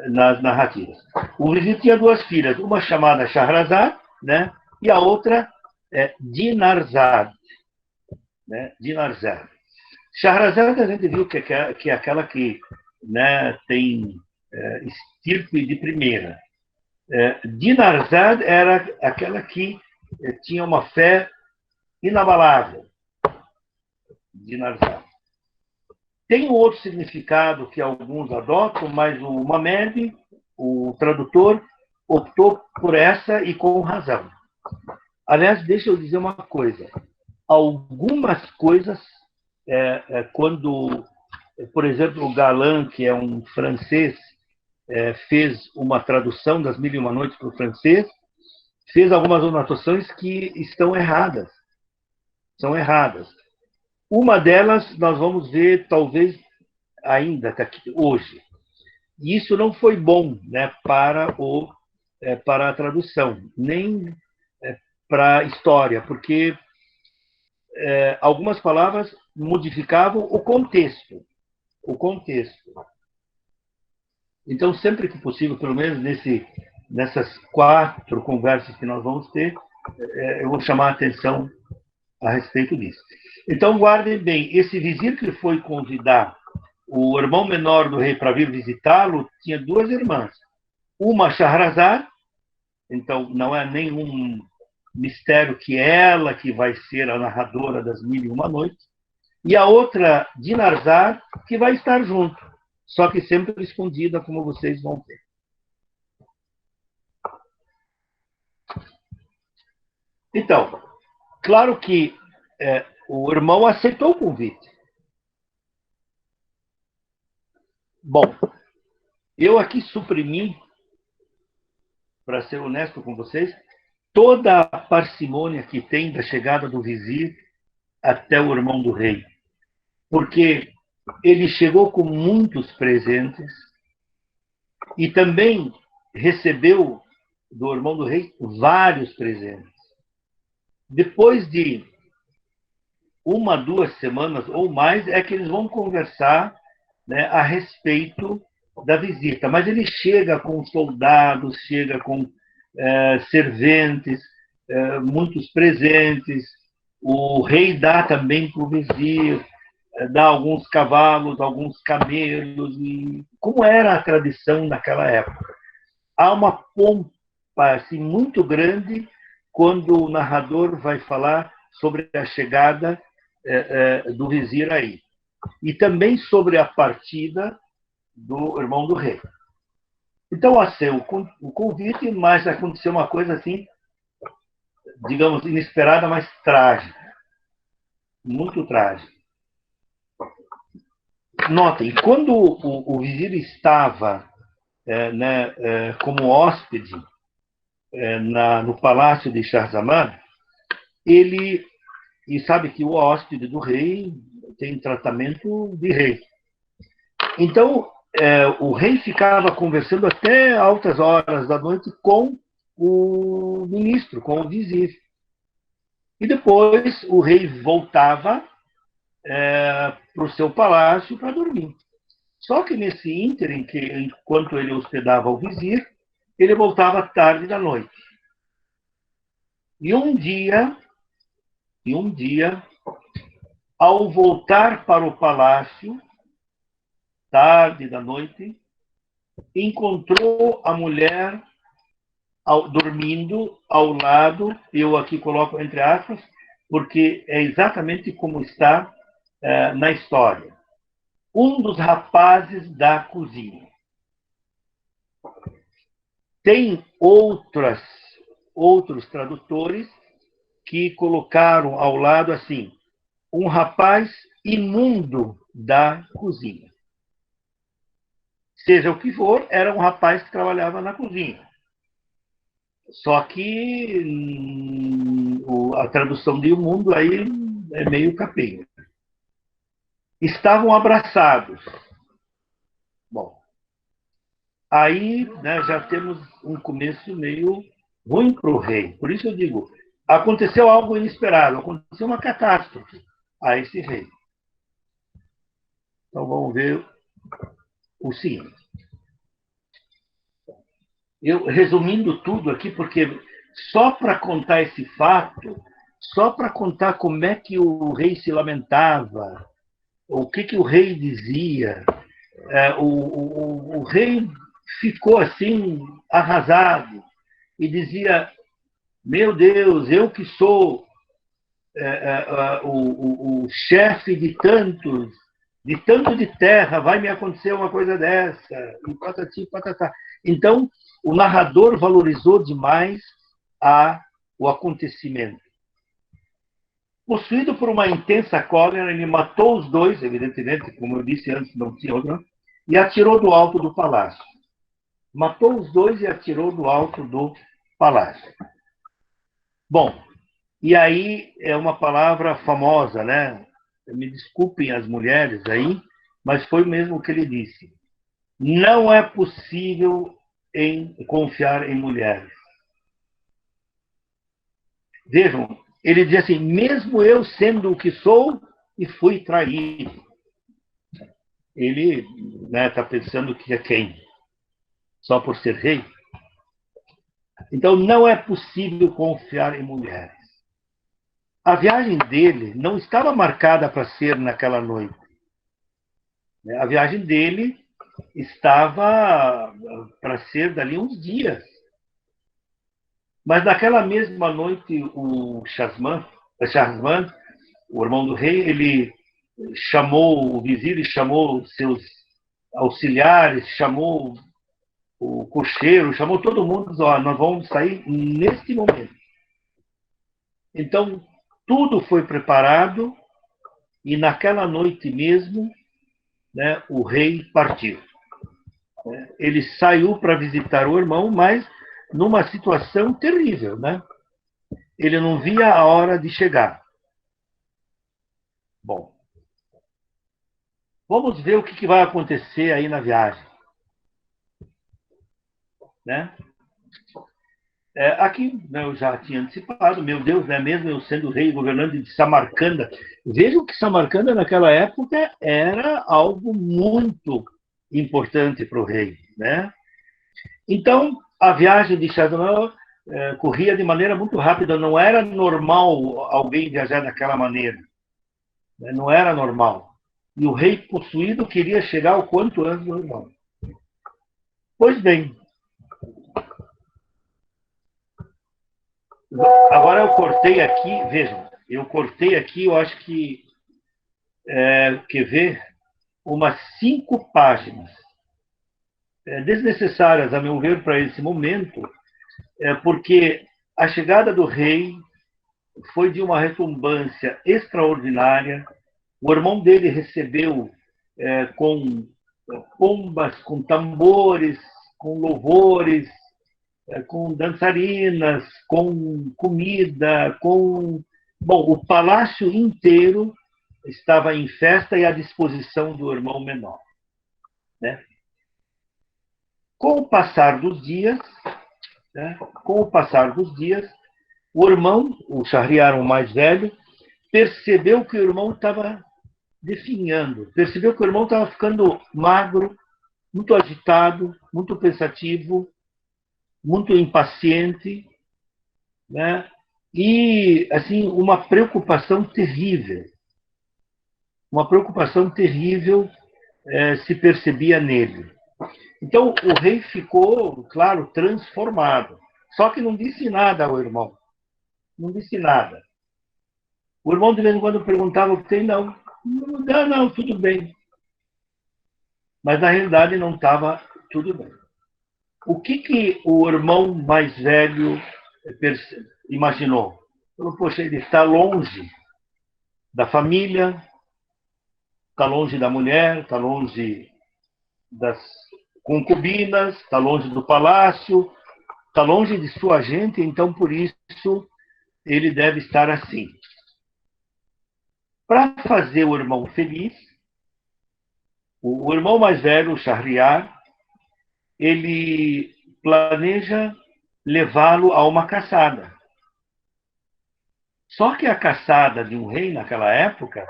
nas narrativas. O vizir tinha duas filhas, uma chamada Shahrazad, né, e a outra Dinarzad. Né, Dinarzad. Shahrazad a gente viu que é aquela que, né, tem estirpe de primeira. Dinarzad era aquela que tinha uma fé inabalável. Dinarzad. Tem um outro significado que alguns adotam, mas o Mamed, o tradutor, optou por essa e com razão. Aliás, deixa eu dizer uma coisa. Algumas coisas, quando, por exemplo, o Galan, que é um francês, fez uma tradução das Mil e Uma Noites para o francês, fez algumas anotações que estão erradas. São erradas. Uma delas nós vamos ver, talvez, ainda hoje. E isso não foi bom, né, para a tradução, nem para a história, porque algumas palavras modificavam o contexto. O contexto. Então, sempre que possível, pelo menos nessas 4 conversas que nós vamos ter, eu vou chamar a atenção a respeito disso. Então, guardem bem, esse vizir que foi convidar o irmão menor do rei para vir visitá-lo tinha 2 irmãs. Uma Shahrazad, então não é nenhum mistério que ela que vai ser a narradora das Mil e Uma Noites, e a outra Dinarzad, que vai estar junto, só que sempre escondida, como vocês vão ver. Então, claro que o irmão aceitou o convite. Bom, eu aqui suprimi, para ser honesto com vocês, toda a parcimônia que tem da chegada do vizir até o irmão do rei. Porque ele chegou com muitos presentes e também recebeu do irmão do rei vários presentes. Depois de 1, 2 semanas ou mais, é que eles vão conversar, né, a respeito da visita. Mas ele chega com soldados, chega com serventes, muitos presentes. O rei dá também para o vizir, dá alguns cavalos, alguns camelos, e como era a tradição naquela época. Há uma pompa assim, muito grande quando o narrador vai falar sobre a chegada do vizir aí. E também sobre a partida do irmão do rei. Então, assim, o convite, mas aconteceu uma coisa assim, digamos, inesperada, mas trágica. Muito trágica. Notem, quando o vizir estava como hóspede no palácio de Shahrazad, ele, e sabe que o hóspede do rei tem tratamento de rei. Então, o rei ficava conversando até altas horas da noite com o ministro, com o vizir. E depois o rei voltava para o seu palácio para dormir. Só que nesse ínterim, enquanto ele hospedava o vizir, ele voltava tarde da noite. E um dia, ao voltar para o palácio, tarde da noite, encontrou a mulher dormindo ao lado, eu aqui coloco entre aspas, porque é exatamente como está na história. Um dos rapazes da cozinha. Tem outros tradutores que colocaram ao lado assim, um rapaz imundo da cozinha. Seja o que for, era um rapaz que trabalhava na cozinha. Só que a tradução de imundo aí é meio capenga. Estavam abraçados. Bom, aí, né, já temos um começo meio ruim para o rei. Por isso eu digo, aconteceu algo inesperado, aconteceu uma catástrofe a esse rei. Então vamos ver o seguinte. Eu resumindo tudo aqui, porque só para contar esse fato, só para contar como é que o rei se lamentava, o que o rei dizia, o rei ficou assim arrasado e dizia: meu Deus, eu que sou o chefe de tantos, de tanto de terra, vai me acontecer uma coisa dessa, e patati, patatá. Então, o narrador valorizou demais o acontecimento. Possuído por uma intensa cólera, ele matou os dois, evidentemente, como eu disse antes, não tinha outro, e atirou do alto do palácio. Matou os dois e atirou do alto do palácio. Bom, e aí é uma palavra famosa, né? Me desculpem as mulheres aí, mas foi mesmo o que ele disse. Não é possível confiar em mulheres. Vejam, ele diz assim, mesmo eu sendo o que sou e fui traído. Ele está pensando que é quem? Só por ser rei? Então, não é possível confiar em mulheres. A viagem dele não estava marcada para ser naquela noite. A viagem dele estava para ser dali uns dias. Mas naquela mesma noite, o Shahrazman, o irmão do rei, ele chamou o vizir, chamou seus auxiliares, chamou o cocheiro, chamou todo mundo, disse, nós vamos sair neste momento. Então, tudo foi preparado e naquela noite mesmo, né, o rei partiu. Ele saiu para visitar o irmão, mas numa situação terrível, né? Ele não via a hora de chegar. Bom, vamos ver o que vai acontecer aí na viagem, né? Aqui, né, eu já tinha antecipado, meu Deus, né, mesmo eu sendo rei governante de Samarcanda, vejam que Samarcanda naquela época era algo muito importante para o rei, né? Então, a viagem de Shahrazman corria de maneira muito rápida, não era normal alguém viajar daquela maneira, né? Não era normal. E o rei possuído queria chegar o quanto antes do irmão. Pois bem, agora eu cortei aqui, vejam, eu cortei aqui, eu acho que, quer ver, umas 5 páginas, desnecessárias, a meu ver, para esse momento, porque a chegada do rei foi de uma retumbância extraordinária. O irmão dele recebeu com pombas, com tambores, com louvores, com dançarinas, com comida, com... Bom, o palácio inteiro estava em festa e à disposição do irmão menor, né? Com o passar dos dias, né? Com o passar dos dias, o irmão, o Shahriar, o mais velho, percebeu que o irmão estava definhando, percebeu que o irmão estava ficando magro, muito agitado, muito pensativo, muito impaciente, né? E assim uma preocupação terrível se percebia nele. Então o rei ficou, claro, transformado. Só que não disse nada ao irmão, não disse nada. O irmão de vez em quando perguntava o que tem, não, tudo bem. Mas na realidade não estava tudo bem. O que o irmão mais velho imaginou? Falou, poxa, ele está longe da família, está longe da mulher, está longe das concubinas, está longe do palácio, está longe de sua gente, então por isso ele deve estar assim. Para fazer o irmão feliz, o irmão mais velho, o Shahriar, ele planeja levá-lo a uma caçada. Só que a caçada de um rei naquela época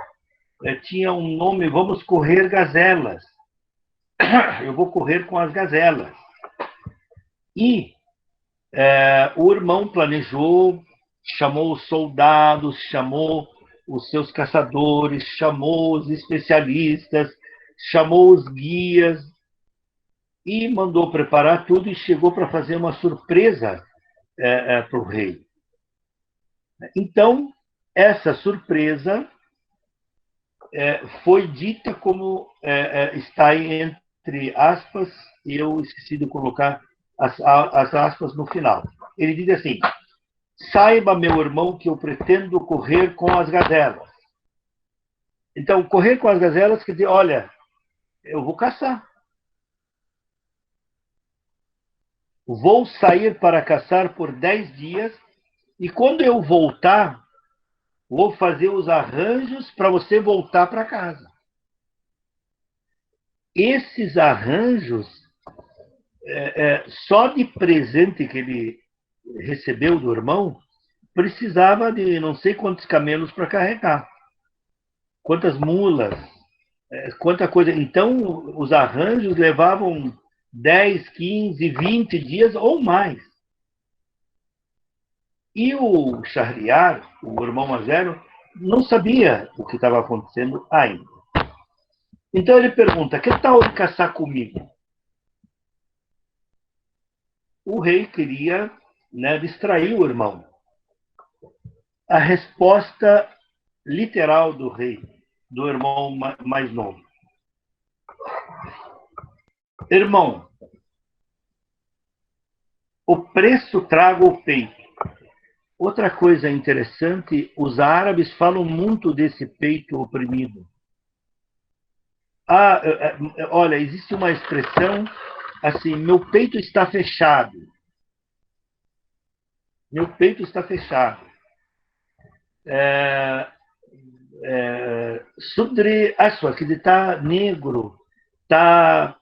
tinha um nome, vamos correr gazelas. Eu vou correr com as gazelas. E o irmão planejou, chamou os soldados, chamou os seus caçadores, chamou os especialistas, chamou os guias e mandou preparar tudo e chegou para fazer uma surpresa para o rei. Então, essa surpresa foi dita como está entre aspas, e eu esqueci de colocar as aspas no final. Ele diz assim: saiba, meu irmão, que eu pretendo correr com as gazelas. Então, correr com as gazelas quer dizer, olha, eu vou caçar. Vou sair para caçar por 10 dias e quando eu voltar, vou fazer os arranjos para você voltar para casa. Esses arranjos, só de presente que ele recebeu do irmão, precisava de não sei quantos camelos para carregar, quantas mulas, quanta coisa. Então, os arranjos levavam 10, 15, 20 dias ou mais. E o Shahriar, o irmão mais velho, não sabia o que estava acontecendo ainda. Então ele pergunta: que tal de caçar comigo? O rei queria, né, distrair o irmão. A resposta literal do rei, do irmão mais novo: irmão, o preço traga o peito. Outra coisa interessante, os árabes falam muito desse peito oprimido. Olha, existe uma expressão assim: meu peito está fechado. Meu peito está fechado. Sudre Aswa, que está negro, está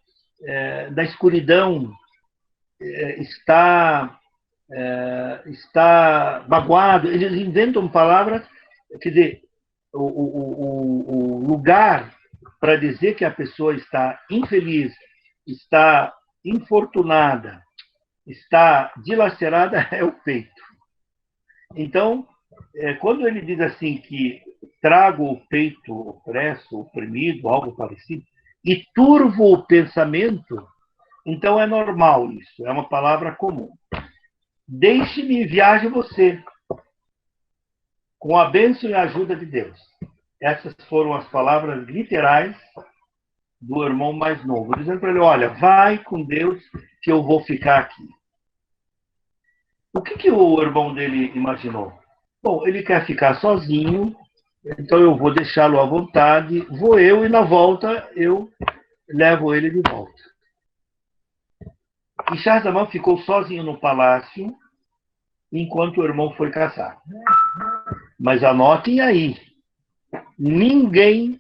da escuridão, está magoado. Eles inventam palavras, quer dizer, o lugar para dizer que a pessoa está infeliz, está infortunada, está dilacerada é o peito. Então, quando ele diz assim que trago o peito opresso, oprimido, algo parecido, e turvo o pensamento, então é normal isso, é uma palavra comum. Deixe-me e viaje você, com a bênção e a ajuda de Deus. Essas foram as palavras literais do irmão mais novo, dizendo para ele: olha, vai com Deus que eu vou ficar aqui. O que o irmão dele imaginou? Bom, ele quer ficar sozinho, então eu vou deixá-lo à vontade, vou eu e na volta eu levo ele de volta. E Shahzaman ficou sozinho no palácio enquanto o irmão foi caçar. Mas anotem aí, ninguém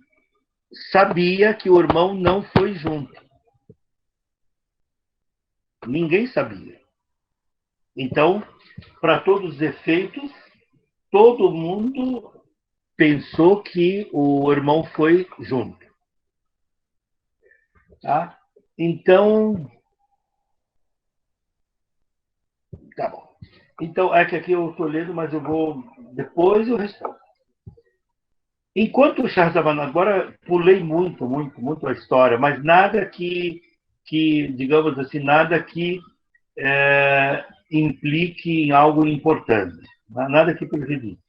sabia que o irmão não foi junto. Ninguém sabia. Então, para todos os efeitos, todo mundo pensou que o irmão foi junto. Tá? Então, tá bom. Então, é que aqui eu estou lendo, mas eu vou. Depois eu respondo. Enquanto o Shahzaman, agora pulei muito a história, mas nada que digamos assim, nada que implique em algo importante, nada que prejudique.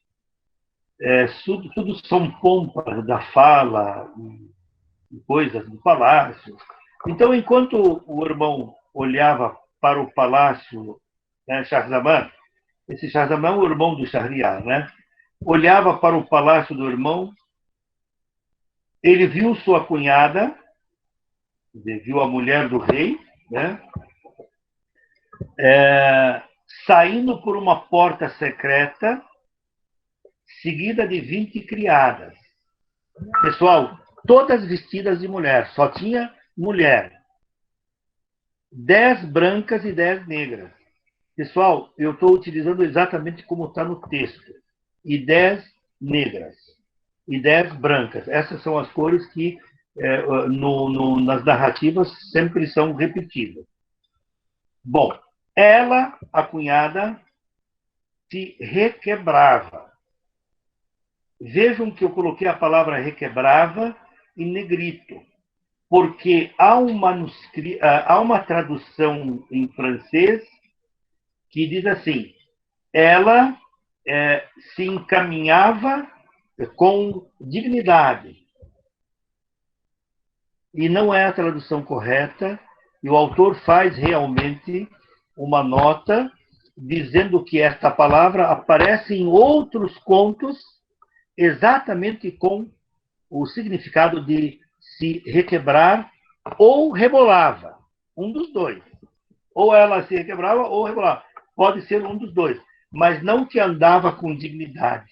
Tudo são pompas da fala, coisas do palácio. Então, enquanto o irmão olhava para o palácio, né, Shahzaman, esse Shahzaman é o irmão do Shahriar, né? Olhava para o palácio do irmão, ele viu sua cunhada, viu a mulher do rei, né? Saindo por uma porta secreta, seguida de 20 criadas. Pessoal, todas vestidas de mulher, só tinha mulher. 10 brancas e 10 negras. Pessoal, eu estou utilizando exatamente como está no texto. e 10 negras e 10 brancas. Essas são as cores que nas narrativas sempre são repetidas. Bom, ela, a cunhada, se requebrava. Vejam que eu coloquei a palavra requebrava em negrito, porque há uma tradução em francês que diz assim: ela se encaminhava com dignidade. E não é a tradução correta, e o autor faz realmente uma nota dizendo que esta palavra aparece em outros contos exatamente com o significado de se requebrar ou rebolava. Um dos dois. Ou ela se requebrava ou rebolava. Pode ser um dos dois. Mas não que andava com dignidade.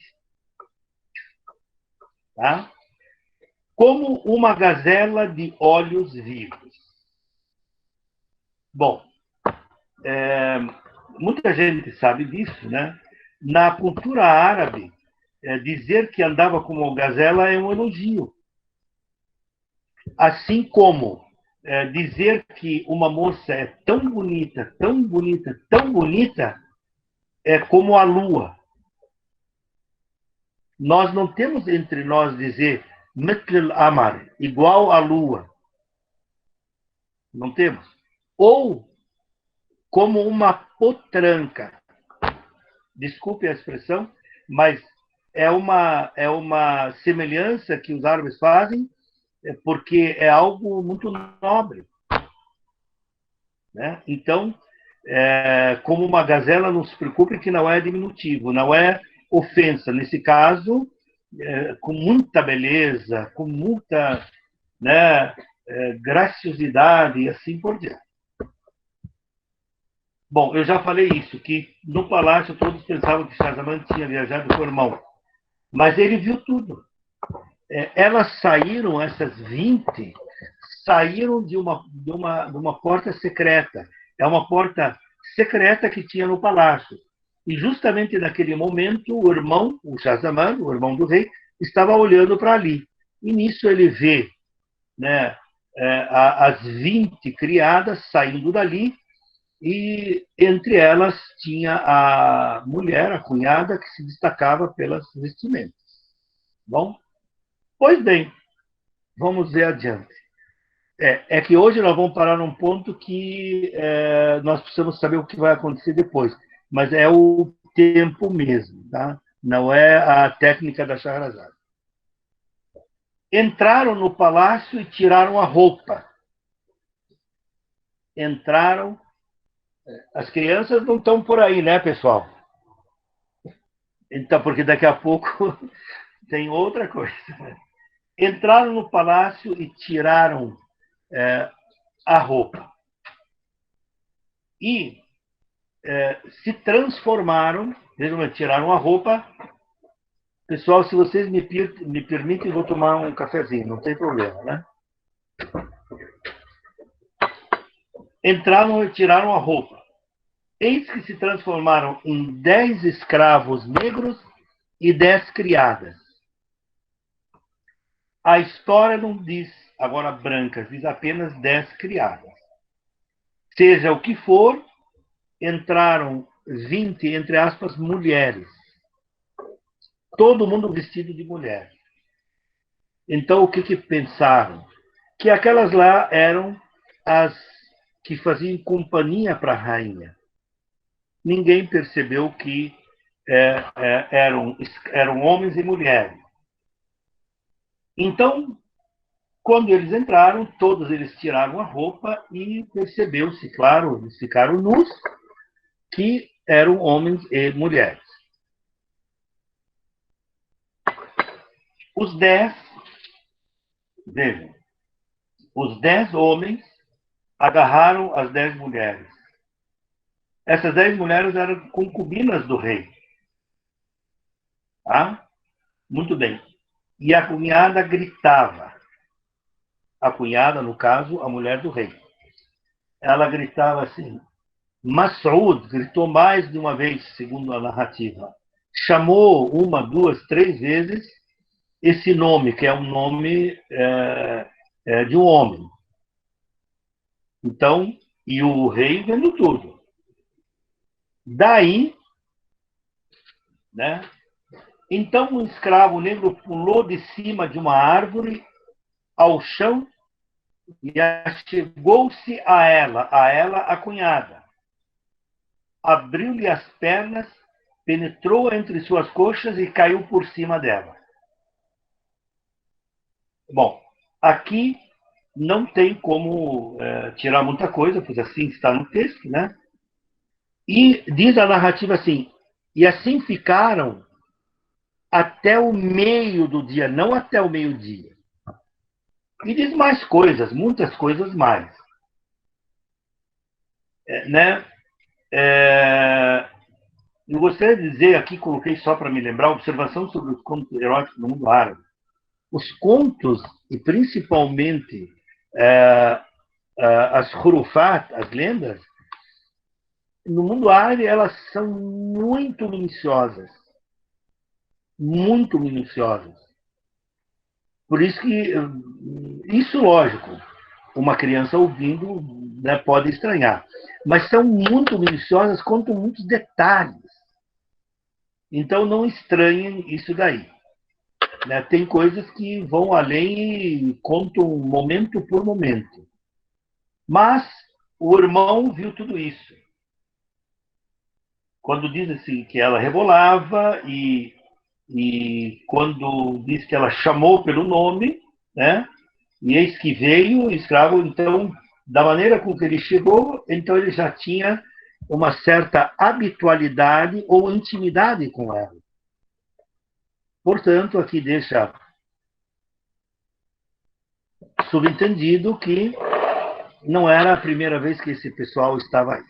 Tá? Como uma gazela de olhos vivos. Bom, muita gente sabe disso, né? Na cultura árabe, dizer que andava como uma gazela é um elogio. Assim como dizer que uma moça é tão bonita, tão bonita, tão bonita, é como a lua. Nós não temos entre nós dizer mithl amar, igual à lua. Não temos. Ou como uma potranca. Desculpe a expressão, mas é uma semelhança que os árabes fazem, porque é algo muito nobre. Né? Então, como uma gazela, não se preocupe que não é diminutivo, não é ofensa. Nesse caso, com muita beleza, com muita, né, graciosidade e assim por diante. Bom, eu já falei isso, que no palácio todos pensavam que Shahzaman tinha viajado com o irmão, mas ele viu tudo. Elas saíram, essas 20, saíram de uma porta secreta. É uma porta secreta que tinha no palácio. E justamente naquele momento, o irmão, o Shahzaman, o irmão do rei, estava olhando para ali. E nisso ele vê, né, as 20 criadas saindo dali, e entre elas tinha a mulher, a cunhada, que se destacava pelas vestimentas. Bom, pois bem, vamos ver adiante. É que hoje nós vamos parar num ponto que nós precisamos saber o que vai acontecer depois. Mas é o tempo mesmo, tá? Não é a técnica da Shahrazad. Entraram no palácio e tiraram a roupa. Entraram. As crianças não estão por aí, né, pessoal? Então, porque daqui a pouco tem outra coisa. Entraram no palácio e tiraram a roupa. E se transformaram, tiraram a roupa. Pessoal, se vocês me permitem, eu vou tomar um cafezinho, não tem problema, né? Entraram e tiraram a roupa. Eis que se transformaram em 10 escravos negros e 10 criadas. A história não diz agora brancas, diz apenas 10 criadas. Seja o que for, entraram 20, entre aspas, mulheres. Todo mundo vestido de mulher. Então, o que pensaram? Que aquelas lá eram as que faziam companhia para a rainha. Ninguém percebeu que eram homens e mulheres. Então, quando eles entraram, todos eles tiraram a roupa e percebeu-se, claro, eles ficaram nus, que eram homens e mulheres. Os 10, vejam, os 10 homens agarraram as 10 mulheres. Essas 10 mulheres eram concubinas do rei. Tá? Muito bem. E a cunhada gritava. A cunhada, no caso, a mulher do rei. Ela gritava assim. Mas'ud gritou mais de uma vez, segundo a narrativa. chamou uma, duas, três vezes esse nome, que é um nome de um homem. Então, e o rei vendo tudo. Daí, né? Então, um escravo negro pulou de cima de uma árvore ao chão e achegou-se a ela, a cunhada. Abriu-lhe as pernas, penetrou entre suas coxas e caiu por cima dela. Bom, aqui não tem como tirar muita coisa, pois assim está no texto, né? E diz a narrativa assim, e assim ficaram até o meio do dia, não até o meio-dia. E diz mais coisas, muitas coisas mais. Né? Eu gostaria de dizer aqui, coloquei só para me lembrar, observação sobre os contos eróticos no mundo árabe. Os contos, e principalmente as hurufat, as lendas, no mundo árabe, elas são muito minuciosas. Muito minuciosas. Por isso que, isso lógico, uma criança ouvindo, né, pode estranhar. Mas são muito minuciosas, contam muitos detalhes. Então não estranhem isso daí. Né? Tem coisas que vão além e contam momento por momento. Mas o irmão viu tudo isso. Quando diz assim que ela rebolava e quando diz que ela chamou pelo nome, né? E eis que veio o escravo, então, da maneira com que ele chegou, então ele já tinha uma certa habitualidade ou intimidade com ela. Portanto, aqui deixa subentendido que não era a primeira vez que esse pessoal estava aí.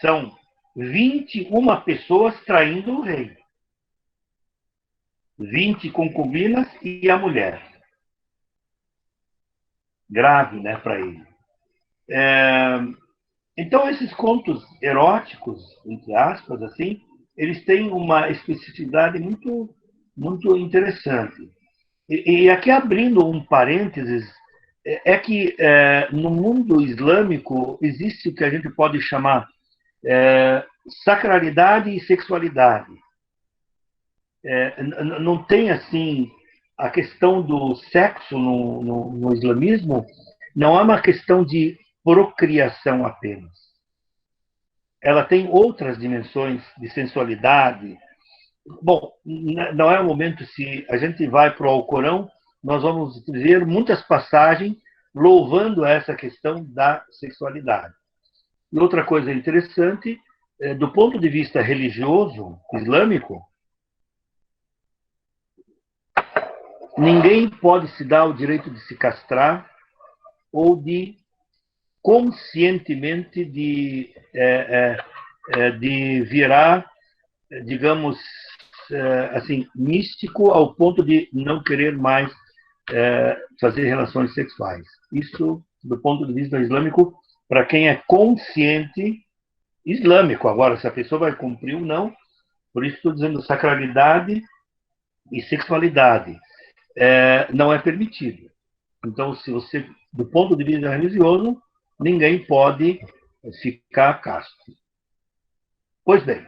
São 21 pessoas traindo o rei. 20 concubinas e a mulher. Grave, né, para ele. Então, esses contos eróticos, entre aspas, assim, eles têm uma especificidade muito, muito interessante. E aqui, abrindo um parênteses, que no mundo islâmico existe o que a gente pode chamar sacralidade e sexualidade. Não tem, assim, a questão do sexo no islamismo, não é uma questão de procriação apenas. Ela tem outras dimensões de sensualidade. Bom, não é o momento, se a gente vai para o Alcorão, nós vamos ver muitas passagens louvando essa questão da sexualidade. E outra coisa interessante, do ponto de vista religioso, islâmico, ninguém pode se dar o direito de se castrar ou de conscientemente de virar, digamos, assim, místico ao ponto de não querer mais fazer relações sexuais. Isso, do ponto de vista islâmico, para quem é consciente islâmico. Agora, se a pessoa vai cumprir ou não, por isso estou dizendo sacralidade e sexualidade. Não é permitido. Então, se você, do ponto de vista religioso, ninguém pode ficar casto. Pois bem.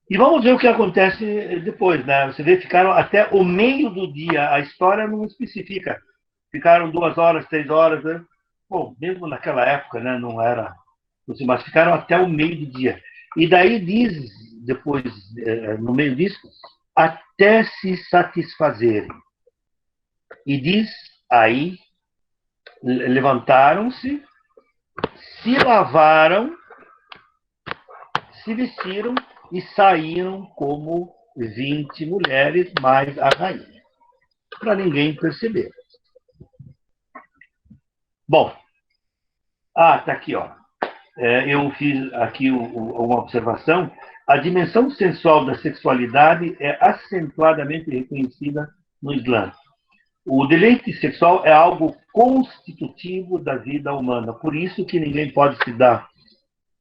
E vamos ver o que acontece depois, né? Você vê, ficaram até o meio do dia. A história não especifica. Ficaram 2 horas, 3 horas, né? Bom, mesmo naquela época, né? Não era. Mas ficaram até o meio do dia. E daí diz, depois, no meio disso, até se satisfazerem. E diz aí, levantaram-se, se lavaram, se vestiram e saíram como 20 mulheres mais a rainha, para ninguém perceber. Bom, tá aqui, ó. Eu fiz aqui uma observação. A dimensão sensual da sexualidade é acentuadamente reconhecida no Islã. O deleite sexual é algo constitutivo da vida humana. Por isso que ninguém pode se dar,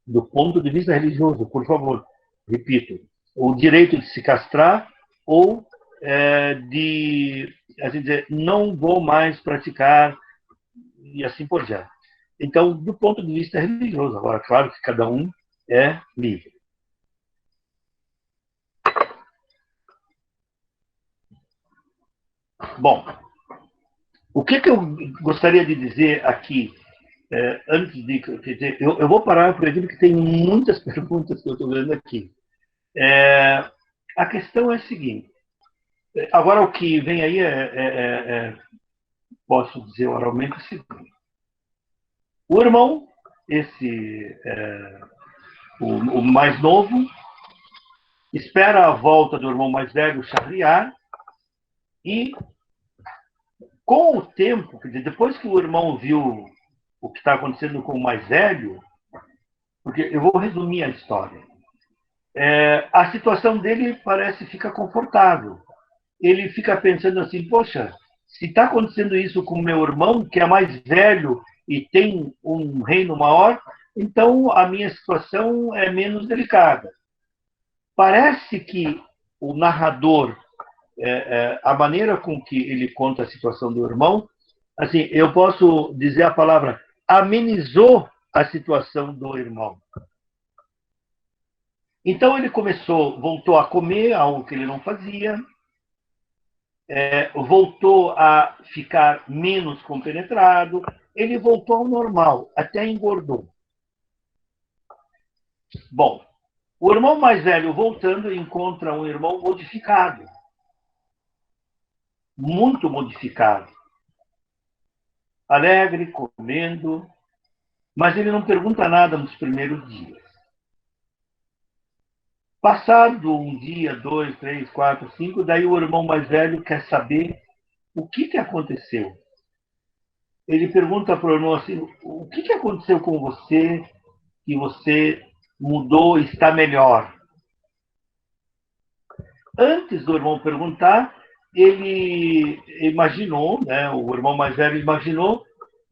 do ponto de vista religioso, por favor, repito, o direito de se castrar ou de, assim dizer, não vou mais praticar e assim por diante. Então, do ponto de vista religioso, agora, claro que cada um é livre. Bom, o que eu gostaria de dizer aqui, antes de. Quer dizer, eu vou parar por aqui, porque tem muitas perguntas que eu estou vendo aqui. A questão é a seguinte: agora, o que vem aí posso dizer oralmente o seguinte: o irmão, o mais novo, espera a volta do irmão mais velho, Shahriar, e com o tempo, quer dizer, depois que o irmão viu o que está acontecendo com o mais velho, porque eu vou resumir a história. A situação dele parece ficar confortável. Ele fica pensando assim, poxa, se está acontecendo isso com o meu irmão, que é mais velho e tem um reino maior, então a minha situação é menos delicada. Parece que o narrador, a maneira com que ele conta a situação do irmão, assim, eu posso dizer a palavra amenizou a situação do irmão. Então ele voltou a comer algo que ele não fazia, voltou a ficar menos compenetrado, ele voltou ao normal, até engordou. Bom, o irmão mais velho voltando encontra um irmão modificado, muito modificado, alegre, comendo, mas ele não pergunta nada nos primeiros dias. Passado um dia, 2, 3, 4, 5, daí o irmão mais velho quer saber o que aconteceu. Ele pergunta para o irmão assim, o que aconteceu com você que você mudou e está melhor? Antes do irmão perguntar, ele imaginou, né, o irmão mais velho imaginou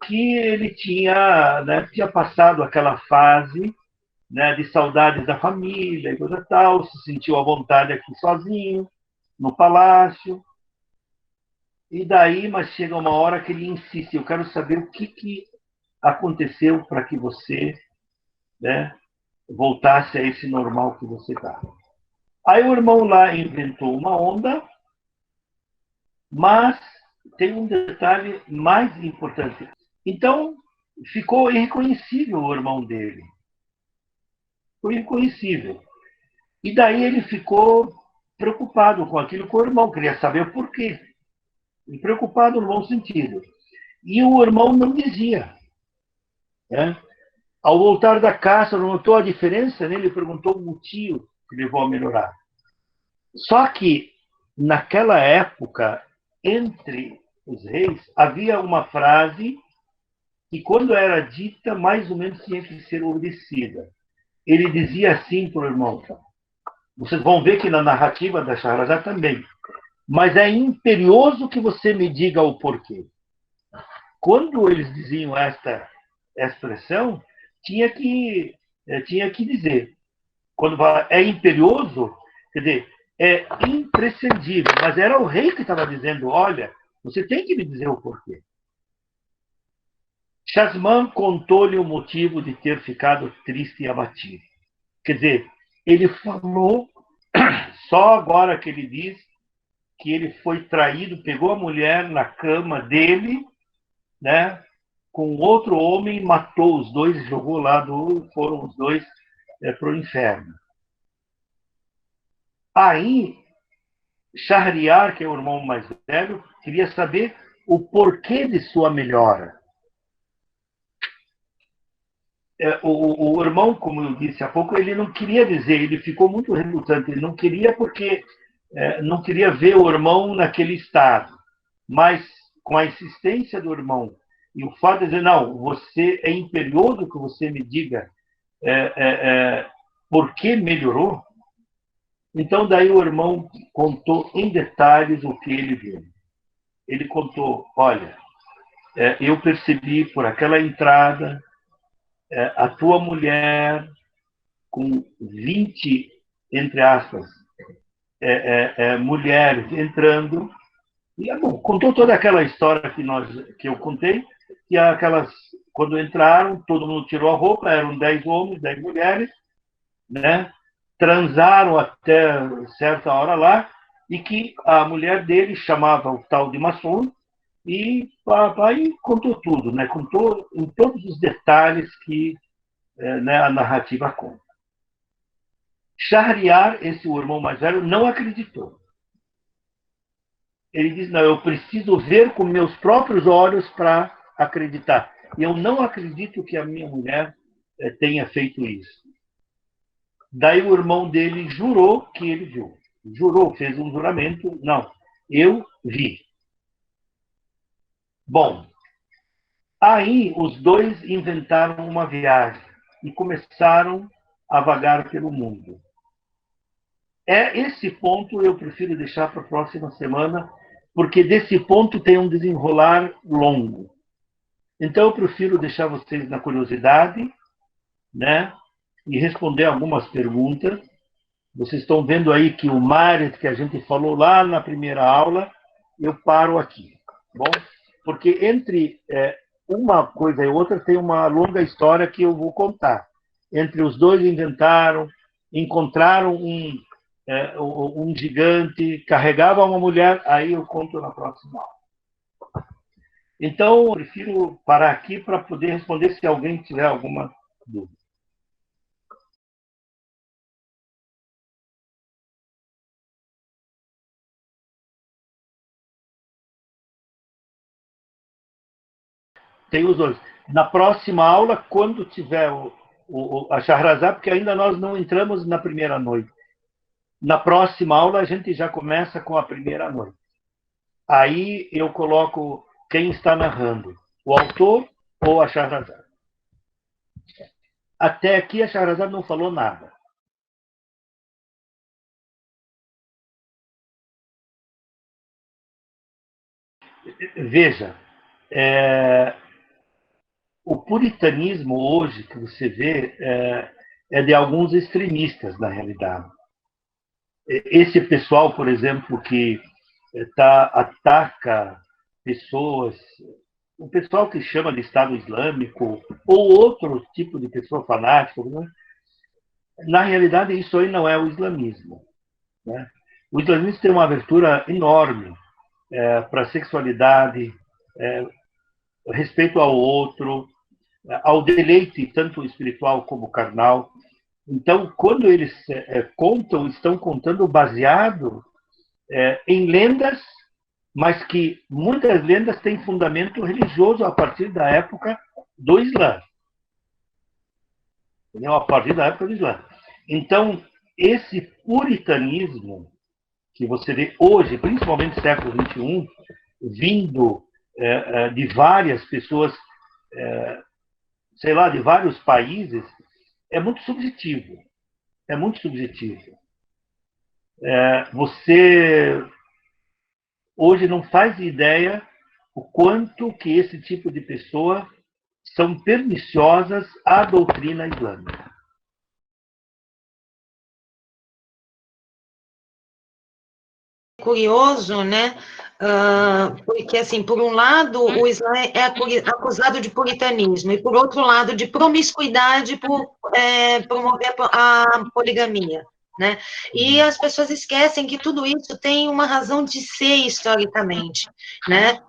que ele tinha passado aquela fase, né, de saudades da família e coisa tal, se sentiu à vontade aqui sozinho, no palácio. E daí, mas chega uma hora que ele insiste, eu quero saber o que aconteceu para que você, né, voltasse a esse normal que você está. Aí o irmão lá inventou uma onda, mas tem um detalhe mais importante. Então, ficou irreconhecível o irmão dele. Foi irreconhecível. E daí ele ficou preocupado com aquilo com o irmão, queria saber o porquê. E preocupado no bom sentido. E o irmão não dizia. Né? Ao voltar da caça, notou a diferença? Né? Ele perguntou o motivo que levou a melhorar. Só que, naquela época, entre os reis, havia uma frase que, quando era dita, mais ou menos tinha que ser obedecida. Ele dizia assim para o irmão. Vocês vão ver que na narrativa da Shahrazad também. Mas é imperioso que você me diga o porquê. Quando eles diziam esta expressão, tinha que dizer. Quando é imperioso, quer dizer, é imprescindível. Mas era o rei que estava dizendo, olha, você tem que me dizer o porquê. Shahzman contou-lhe o motivo de ter ficado triste e abatido. Quer dizer, ele falou, só agora que ele diz que ele foi traído, pegou a mulher na cama dele, né, com outro homem, matou os dois, jogou lá, foram os dois para o inferno. Aí, Shahriar, que é o irmão mais velho, queria saber o porquê de sua melhora. O irmão, como eu disse há pouco, ele não queria dizer, ele ficou muito relutante, ele não queria porque não queria ver o irmão naquele estado. Mas, com a insistência do irmão e o fato de dizer, não, você é imperioso que você me diga por que melhorou, então daí o irmão contou em detalhes o que ele viu. Ele contou, olha, eu percebi por aquela entrada a tua mulher com 20 entre aspas, mulheres entrando, e bom, contou toda aquela história que eu contei, que quando entraram, todo mundo tirou a roupa, eram 10 homens, 10 mulheres, né? Transaram até certa hora lá, e que a mulher dele chamava o tal de maçom, e aí contou tudo, né? Contou em todos os detalhes que né, a narrativa conta. Shahriar, esse o irmão mais velho, não acreditou. Ele diz, não, eu preciso ver com meus próprios olhos para acreditar. E eu não acredito que a minha mulher tenha feito isso. Daí o irmão dele jurou que ele viu. Jurou, fez um juramento. Não, eu vi. Bom, aí os dois inventaram uma viagem e começaram a vagar pelo mundo. Esse ponto eu prefiro deixar para a próxima semana, porque desse ponto tem um desenrolar longo. Então eu prefiro deixar vocês na curiosidade, né? E responder algumas perguntas. Vocês estão vendo aí que o Mares, que a gente falou lá na primeira aula, eu paro aqui, bom? Porque entre uma coisa e outra tem uma longa história que eu vou contar. Entre os dois encontraram um gigante, carregava uma mulher, aí eu conto na próxima aula. Então, eu prefiro parar aqui para poder responder se alguém tiver alguma dúvida. Tem os dois. Na próxima aula, quando tiver a Shahrazad, porque ainda nós não entramos na primeira noite. Na próxima aula, a gente já começa com a primeira noite. Aí eu coloco quem está narrando, o autor ou a Shahrazad. Até aqui a Shahrazad não falou nada. Veja, o puritanismo hoje que você vê é de alguns extremistas, na realidade. Esse pessoal, por exemplo, que ataca pessoas, o pessoal que chama de Estado Islâmico, ou outro tipo de pessoa fanática, né? Na realidade, isso aí não é o islamismo. Né? O islamismo tem uma abertura enorme para a sexualidade, respeito ao outro, ao deleite, tanto espiritual como carnal. Então, quando eles estão contando baseado em lendas, mas que muitas lendas têm fundamento religioso a partir da época do Islã. Entendeu? A partir da época do Islã. Então, esse puritanismo que você vê hoje, principalmente no século XXI, vindo de várias pessoas, sei lá, de vários países, é muito subjetivo. É muito subjetivo. Você hoje não faz ideia o quanto que esse tipo de pessoa são perniciosas à doutrina islâmica. Curioso, né? Porque, assim, por um lado, o Islã é acusado de puritanismo, e, por outro lado, de promiscuidade por promover a poligamia. Né? E as pessoas esquecem que tudo isso tem uma razão de ser historicamente, né?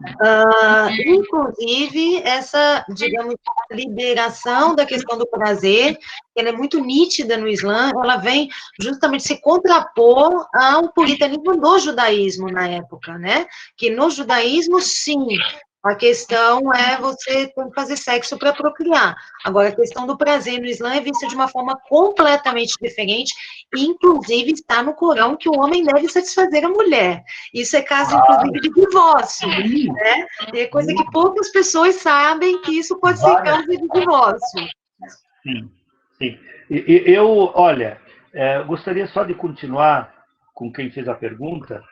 Inclusive, essa, digamos, liberação da questão do prazer, ela é muito nítida no Islã, ela vem justamente se contrapor ao puritanismo do judaísmo na época, né? Que no judaísmo, sim, a questão é você tem que fazer sexo para procriar. Agora, a questão do prazer no Islã é vista de uma forma completamente diferente, e, inclusive, está no Corão que o homem deve satisfazer a mulher. Isso é caso, inclusive, de divórcio, né? É coisa que poucas pessoas sabem que isso pode ser causa de divórcio. Sim, sim. Olha, gostaria só de continuar com quem fez a pergunta.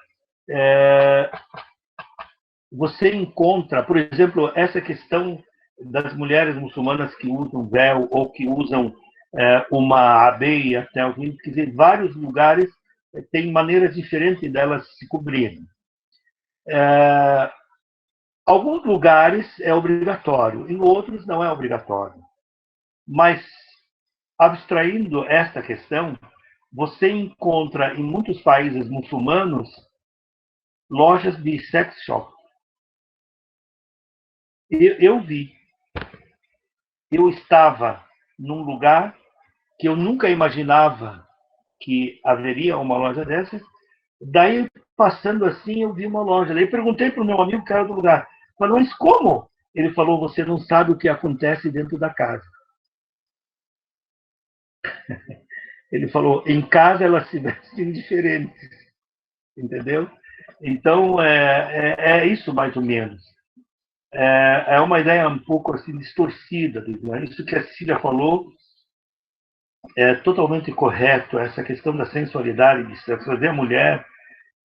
Você encontra, por exemplo, essa questão das mulheres muçulmanas que usam véu ou que usam uma abeia até o rim, quer dizer, vários lugares têm maneiras diferentes delas se cobrirem. Alguns lugares é obrigatório, em outros não é obrigatório. Mas, abstraindo esta questão, você encontra em muitos países muçulmanos lojas de sex shop. Eu vi. Eu estava num lugar que eu nunca imaginava que haveria uma loja dessas. Daí, passando assim, eu vi uma loja. Daí perguntei para o meu amigo que era do lugar. Falei, mas como? Ele falou, você não sabe o que acontece dentro da casa. Ele falou, em casa elas se vestem diferentes. Entendeu? Então, é isso mais ou menos. É uma ideia um pouco assim distorcida. Isso que a Cecília falou é totalmente correto, essa questão da sensualidade, de satisfazer a mulher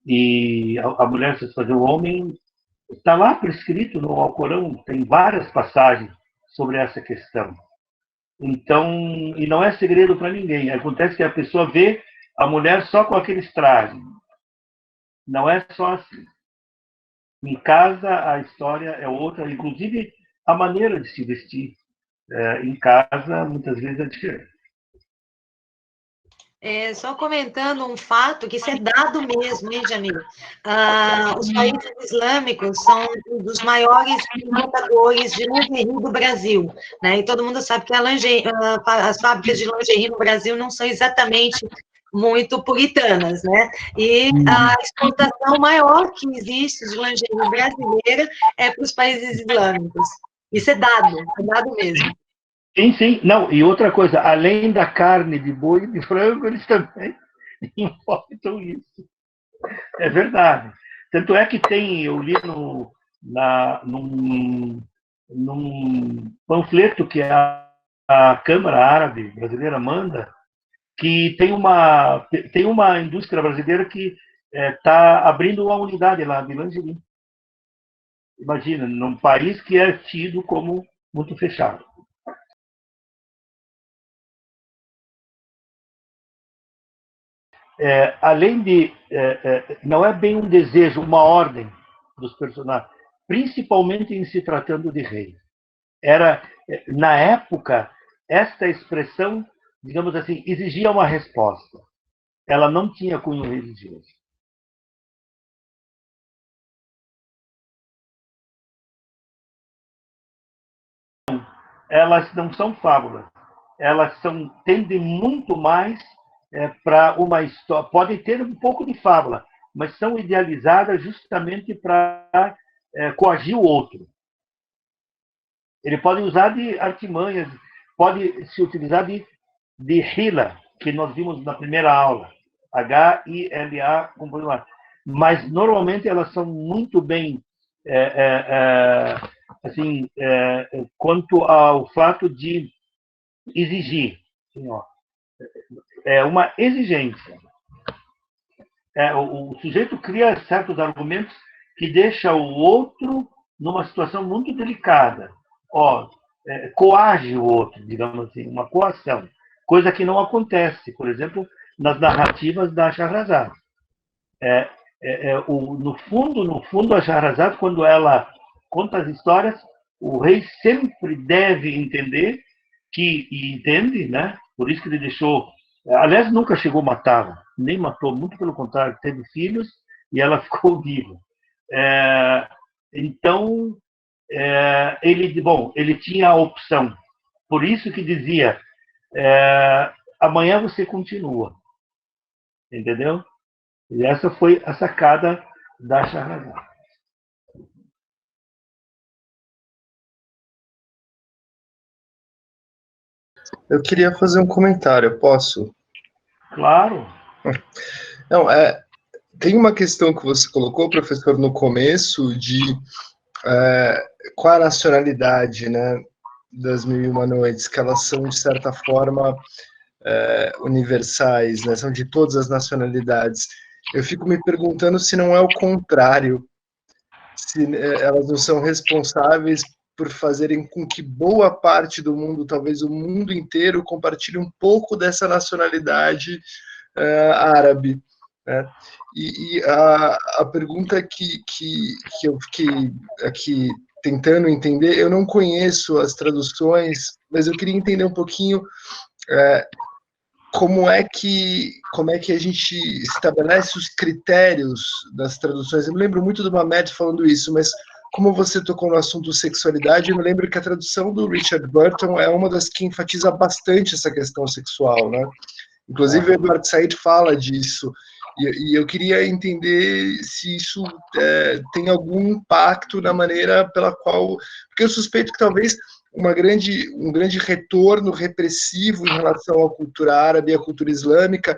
e a mulher satisfazer o homem, está lá prescrito no Alcorão, tem várias passagens sobre essa questão. Então, e não é segredo para ninguém. Acontece que a pessoa vê a mulher só com aqueles trajes. Não é só assim. Em casa, a história é outra, inclusive a maneira de se vestir em casa, muitas vezes, é diferente. Só comentando um fato, que isso é dado mesmo, hein, Jamil? Os países islâmicos são um dos maiores importadores de lingerie do Brasil, né? E todo mundo sabe que as fábricas de lingerie no Brasil não são exatamente muito puritanas, né? E a exportação maior que existe de lingerie brasileira é para os países islâmicos. Isso é dado mesmo. Sim, sim. Não, e outra coisa, além da carne de boi e de frango, eles também importam isso. É verdade. Tanto é que eu li num panfleto que a Câmara Árabe Brasileira manda, que tem uma indústria brasileira que está abrindo uma unidade lá de lingerie. Imagina, num país que é tido como muito fechado. Além de... não é bem um desejo, uma ordem dos personagens, principalmente em se tratando de rei. Na época, esta expressão, digamos assim, exigia uma resposta. Ela não tinha cunho religioso. Elas não são fábulas. Elas tendem muito mais para uma história. Podem ter um pouco de fábula, mas são idealizadas justamente para coagir o outro. Ele pode usar de artimanhas, pode se utilizar de hila, que nós vimos na primeira aula, H-I-L-A, mas normalmente elas são muito bem assim, quanto ao fato de exigir. Assim, é uma exigência. O sujeito cria certos argumentos que deixam o outro numa situação muito delicada. Coage o outro, digamos assim, uma coação. Coisa que não acontece, por exemplo, nas narrativas da Shahrazad. No fundo, a Shahrazad, quando ela conta as histórias, o rei sempre deve entender e entende, né? Por isso que ele deixou... Aliás, nunca chegou a matá-la, nem matou, muito pelo contrário, teve filhos e ela ficou viva. Então, ele tinha a opção. Por isso que dizia, amanhã você continua. Entendeu? E essa foi a sacada da Shahrazad. Eu queria fazer um comentário, posso? Claro. Não, tem uma questão que você colocou, professor, no começo, de qual a nacionalidade, né, das Mil e Uma Noites, que elas são, de certa forma, universais, né, são de todas as nacionalidades. Eu fico me perguntando se não é o contrário, se elas não são responsáveis por fazerem com que boa parte do mundo, talvez o mundo inteiro, compartilhe um pouco dessa nacionalidade árabe. Né? E a pergunta que eu fiquei aqui tentando entender, eu não conheço as traduções, mas eu queria entender um pouquinho como é que a gente estabelece os critérios das traduções. Eu me lembro muito do Mamed falando isso, mas como você tocou no assunto sexualidade, eu me lembro que a tradução do Richard Burton é uma das que enfatiza bastante essa questão sexual, né? Inclusive, o Edward Said fala disso. E eu queria entender se isso tem algum impacto na maneira pela qual... Porque eu suspeito que talvez um grande retorno repressivo em relação à cultura árabe e à cultura islâmica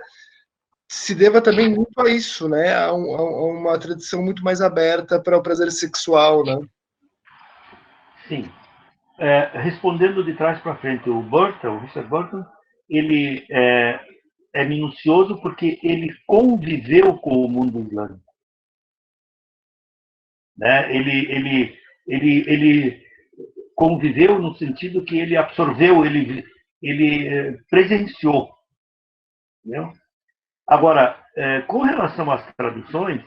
se deva também muito a isso, né? A uma tradição muito mais aberta para o prazer sexual, né? Sim. Respondendo de trás para frente, o Richard Burton, ele é minucioso porque ele conviveu com o mundo islâmico. Né? Ele conviveu no sentido que ele absorveu, ele presenciou. Entendeu? Agora, com relação às traduções,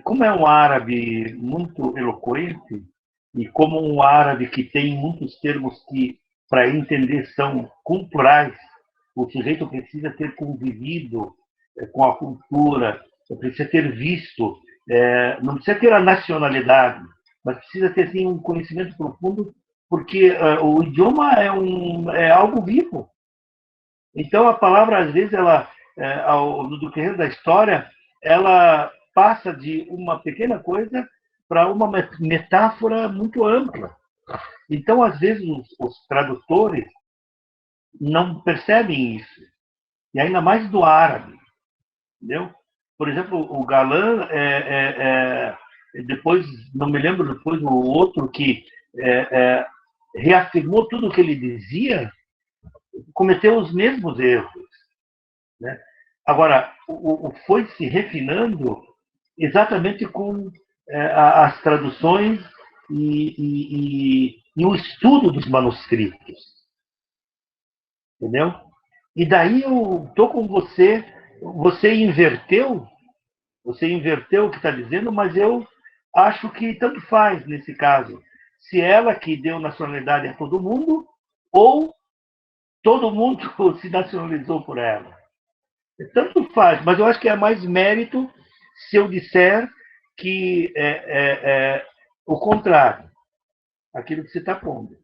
como é um árabe muito eloquente, e como um árabe que tem muitos termos que, para entender, são culturais, o sujeito precisa ter convivido com a cultura, precisa ter visto, não precisa ter a nacionalidade, mas precisa ter sim, um conhecimento profundo, porque o idioma é algo vivo. Então, a palavra, às vezes, no decorrer da história, ela passa de uma pequena coisa para uma metáfora muito ampla. Então, às vezes, os tradutores não percebem isso. E ainda mais do árabe. Entendeu? Por exemplo, o Galan, depois, não me lembro, depois o outro que reafirmou tudo o que ele dizia, cometeu os mesmos erros. Né? Agora, foi se refinando exatamente com as traduções e o estudo dos manuscritos. Entendeu? E daí eu estou com você, você inverteu o que está dizendo, mas eu acho que tanto faz nesse caso. Se ela que deu nacionalidade a todo mundo, ou todo mundo se nacionalizou por ela. Tanto faz, mas eu acho que é mais mérito se eu disser que o contrário, aquilo que você está pondo.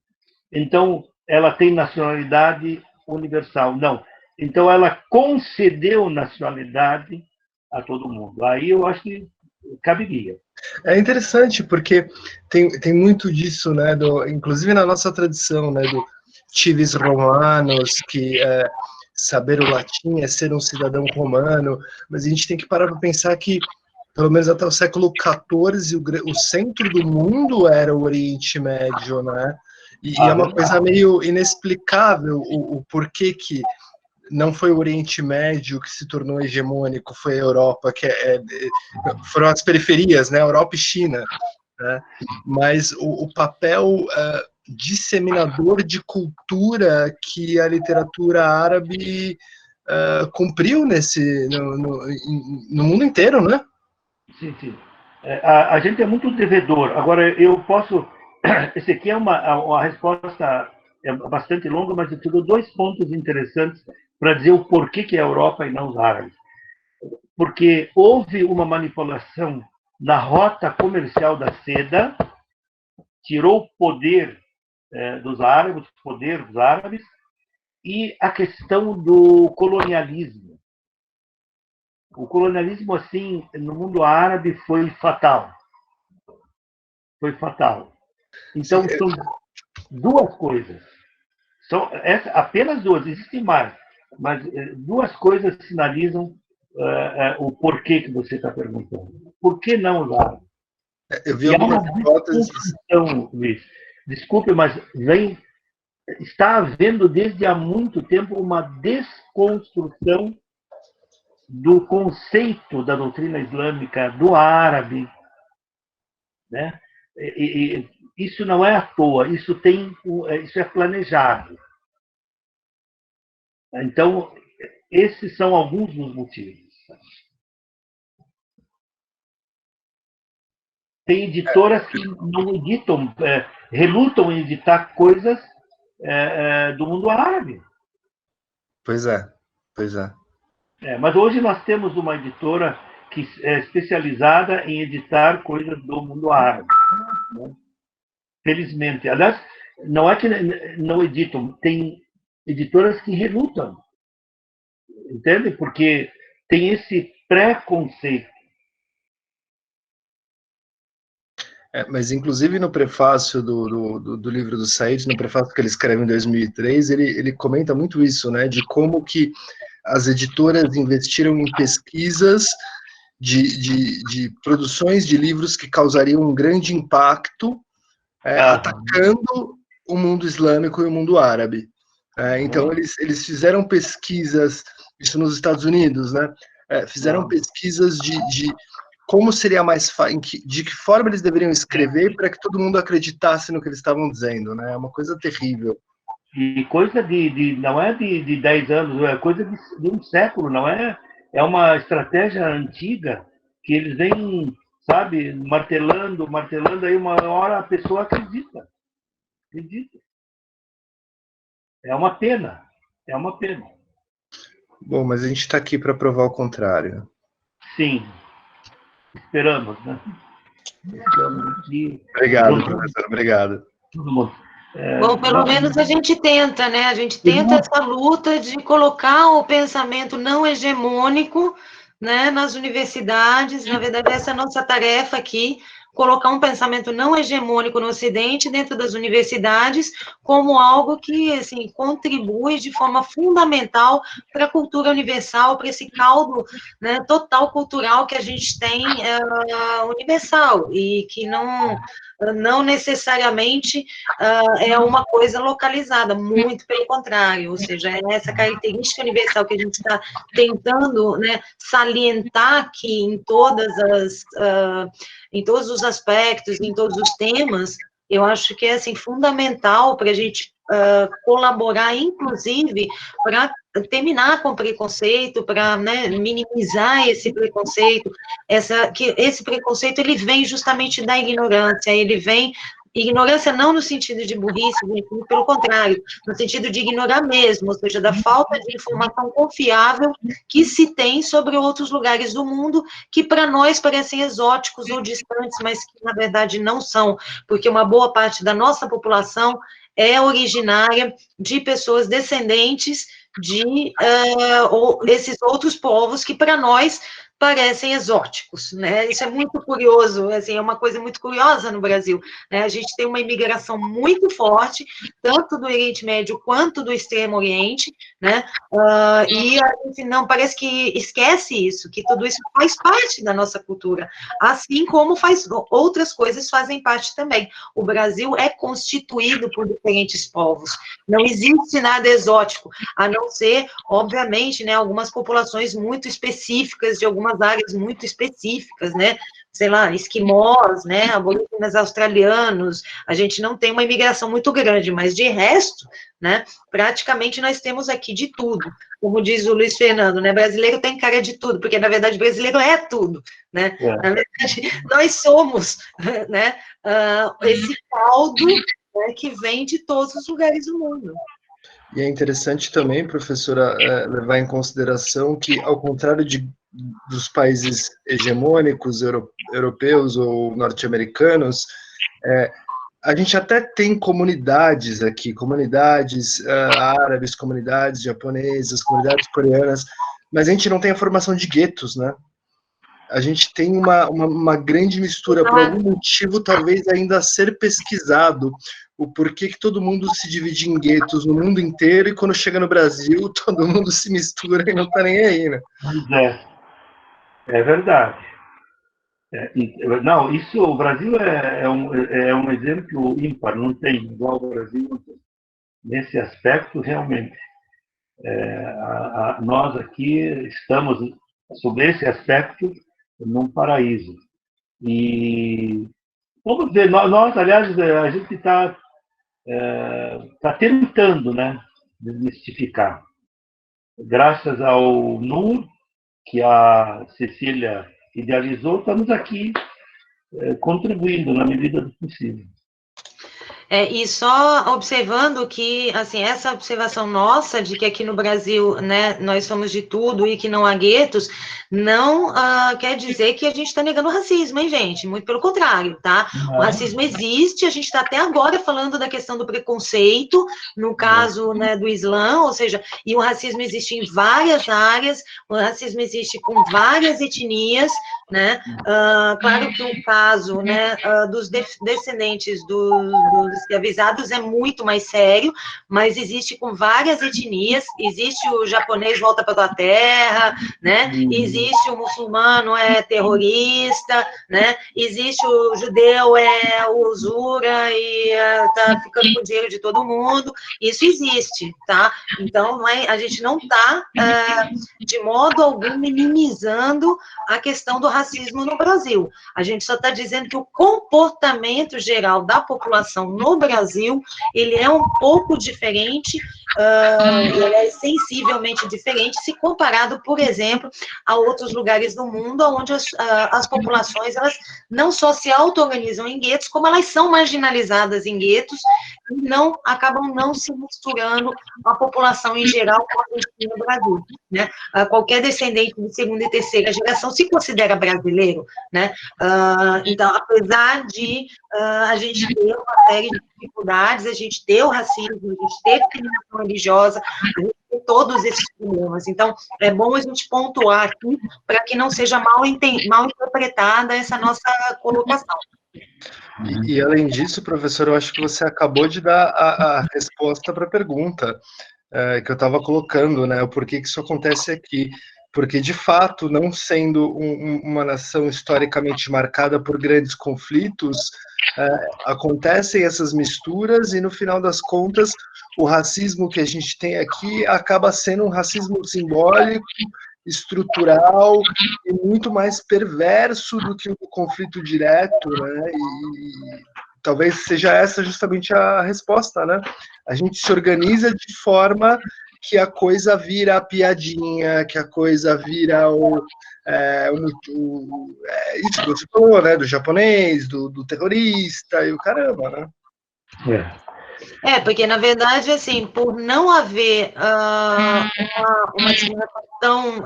Então, ela tem nacionalidade universal. Não. Então, ela concedeu nacionalidade a todo mundo. Aí eu acho que caberia. É interessante, porque tem muito disso, né? Inclusive na nossa tradição, né? Do civis romanos, que saber o latim é ser um cidadão romano, mas a gente tem que parar para pensar que, pelo menos até o século XIV, o centro do mundo era o Oriente Médio, né? E é uma coisa meio inexplicável o porquê que não foi o Oriente Médio que se tornou hegemônico, foi a Europa, que foram as periferias, né? Europa e China. Né? Mas o papel disseminador de cultura que a literatura árabe cumpriu no mundo inteiro, né? Sim, sim. A gente é muito devedor. Agora, eu posso... Esse aqui é uma resposta bastante longa, mas eu te dou 2 pontos interessantes para dizer o porquê que é a Europa e não os árabes. Porque houve uma manipulação na rota comercial da seda, tirou o poder dos árabes, e a questão do colonialismo. O colonialismo, assim, no mundo árabe foi fatal. Foi fatal. Então, são 2 coisas. São apenas 2, existem mais. Mas 2 coisas sinalizam o porquê que você está perguntando. Por que não os árabes? Eu vi algumas hipóteses. Luiz. Desculpe, mas está havendo desde há muito tempo uma desconstrução do conceito da doutrina islâmica do árabe, né? isso não é à toa, isso é planejado. Então, esses são alguns dos motivos. Tem editoras que não editam, relutam em editar coisas do mundo árabe. Pois é, pois é. Mas hoje nós temos uma editora que é especializada em editar coisas do mundo árabe. Né? Felizmente. Aliás, não é que não editam, tem editoras que relutam. Entende? Porque tem esse preconceito. Mas, inclusive, no prefácio do livro do Said, no prefácio que ele escreve em 2003, ele comenta muito isso, né, de como que as editoras investiram em pesquisas de produções de livros que causariam um grande impacto, atacando o mundo islâmico e o mundo árabe. Então, eles fizeram pesquisas, isso nos Estados Unidos, né, fizeram pesquisas de como seria mais fácil, de que forma eles deveriam escrever para que todo mundo acreditasse no que eles estavam dizendo, né? É uma coisa terrível. E coisa não é de 10 anos, é coisa de um século, não é? É uma estratégia antiga que eles vêm, sabe, martelando, aí uma hora a pessoa acredita. É uma pena, Bom, mas a gente está aqui para provar o contrário. Sim. Esperamos, né? Obrigado, professor, obrigado. Todo mundo. Bom, pelo menos a gente tenta, né? A gente tenta essa luta de colocar o pensamento não hegemônico, né, nas universidades. Na verdade, essa é a nossa tarefa aqui, colocar um pensamento não hegemônico no Ocidente dentro das universidades como algo que, assim, contribui de forma fundamental para a cultura universal, para esse caldo, né, total cultural que a gente tem universal e que não necessariamente é uma coisa localizada, muito pelo contrário, ou seja, é essa característica universal que a gente está tentando, né, salientar aqui em em todos os aspectos, em todos os temas. Eu acho que é assim, fundamental para a gente colaborar, inclusive, para terminar com o preconceito, para, né, minimizar esse preconceito, que esse preconceito ele vem justamente da ignorância, ele vem ignorância não no sentido de burrice, pelo contrário, no sentido de ignorar mesmo, ou seja, da falta de informação confiável que se tem sobre outros lugares do mundo que para nós parecem exóticos ou distantes, mas que na verdade não são, porque uma boa parte da nossa população é originária de pessoas descendentes de esses outros povos que para nós parecem exóticos, né? Isso é muito curioso, assim, é uma coisa muito curiosa no Brasil, né? A gente tem uma imigração muito forte, tanto do Oriente Médio quanto do Extremo Oriente, né? E a gente não, parece que esquece isso, que tudo isso faz parte da nossa cultura, assim como outras coisas fazem parte também. O Brasil é constituído por diferentes povos, não existe nada exótico, a não ser, obviamente, né, algumas populações muito específicas de algumas áreas muito específicas, né, sei lá, esquimós, né, aborígenes australianos, a gente não tem uma imigração muito grande, mas de resto, né, praticamente nós temos aqui de tudo, como diz o Luiz Fernando, né, brasileiro tem cara de tudo, porque na verdade brasileiro é tudo, né, na verdade nós somos, né, esse caldo, né, que vem de todos os lugares do mundo. E é interessante também, professora, levar em consideração que, ao contrário dos países hegemônicos europeus ou norte-americanos, a gente até tem comunidades aqui, comunidades árabes, comunidades japonesas, comunidades coreanas, mas a gente não tem a formação de guetos, né? A gente tem uma grande mistura, por algum motivo, talvez ainda a ser pesquisado, o porquê que todo mundo se divide em guetos no mundo inteiro e quando chega no Brasil, todo mundo se mistura e não está nem aí, né? É verdade. Não, isso, o Brasil é um exemplo ímpar, não tem igual o Brasil, não tem. Nesse aspecto, realmente. Nós aqui estamos, sobre esse aspecto, num paraíso. E vamos ver, nós aliás, a gente está tentando, né, desmistificar. Graças ao NUR, que a Cecília idealizou, estamos aqui contribuindo na medida do possível. E só observando que, assim, essa observação nossa de que aqui no Brasil, né, nós somos de tudo e que não há guetos, não quer dizer que a gente está negando o racismo, hein, gente? Muito pelo contrário, tá? O racismo existe, a gente está até agora falando da questão do preconceito, no caso, né, do Islã, ou seja, e o racismo existe em várias áreas, o racismo existe com várias etnias, né? Claro que o caso, né, dos descendentes dos escravizados é muito mais sério, mas existe com várias etnias, existe o japonês volta para a terra, né? Existe o muçulmano terrorista, né? Existe o judeu usura e tá ficando com o dinheiro de todo mundo, isso existe, tá? Então, a gente não está, de modo algum, minimizando a questão do racismo no Brasil. A gente só está dizendo que o comportamento geral da população no Brasil, ele é um pouco diferente, ele é sensivelmente diferente se comparado, por exemplo, a outros lugares do mundo, onde as populações, elas não só se auto-organizam em guetos, como elas são marginalizadas em guetos, e acabam não se misturando a população em geral com a gente no Brasil, né? Qualquer descendente de segunda e terceira geração se considera brasileiro, né? Então, apesar de a gente ter uma série de dificuldades, a gente ter o racismo, a gente ter discriminação religiosa, a gente ter todos esses problemas. Então, é bom a gente pontuar aqui para que não seja mal interpretada essa nossa colocação. E, além disso, professor, eu acho que você acabou de dar a resposta para a pergunta que eu estava colocando, né? O porquê que isso acontece aqui. Porque, de fato, não sendo uma nação historicamente marcada por grandes conflitos, acontecem essas misturas e, no final das contas, o racismo que a gente tem aqui acaba sendo um racismo simbólico, estrutural e muito mais perverso do que o conflito direto, né? E talvez seja essa justamente a resposta, né? A gente se organiza de forma que a coisa vira a piadinha, que a coisa vira isso que você falou, né? Do japonês, do terrorista e o caramba, né? Porque, na verdade, assim, por não haver uma discriminação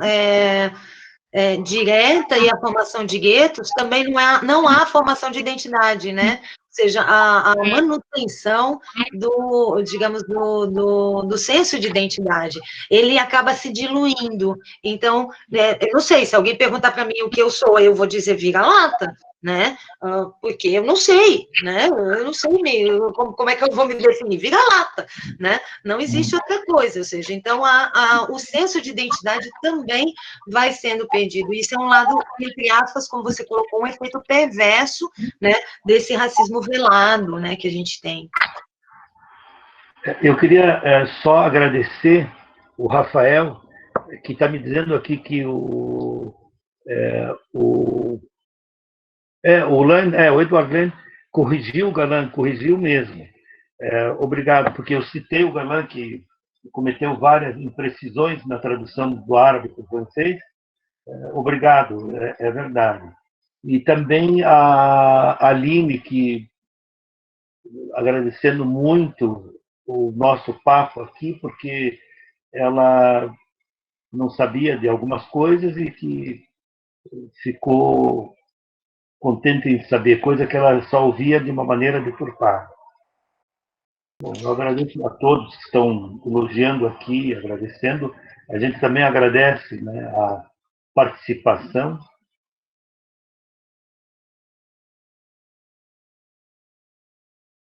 direta e a formação de guetos, também não há formação de identidade, né? Ou seja, a manutenção digamos, do senso de identidade, ele acaba se diluindo. Então, eu não sei, se alguém perguntar para mim o que eu sou, eu vou dizer vira-lata, né? Porque eu não sei, né? Eu não sei mesmo como é que eu vou me definir, vira-lata, né? Não existe outra coisa, ou seja, então o senso de identidade também vai sendo perdido. Isso é um lado, entre aspas, como você colocou, um efeito perverso, né, desse racismo velado, né, que a gente tem. Eu queria só agradecer o Rafael, que está me dizendo aqui que o Edward Land corrigiu o Galan, corrigiu mesmo. Obrigado, porque eu citei o Galan, que cometeu várias imprecisões na tradução do árabe para o francês. Obrigado, é verdade. E também a Aline, que agradecendo muito o nosso papo aqui, porque ela não sabia de algumas coisas e que ficou contente em saber, coisa que ela só ouvia de uma maneira deturpada. Bom, eu agradeço a todos que estão elogiando aqui, agradecendo. A gente também agradece, né, a participação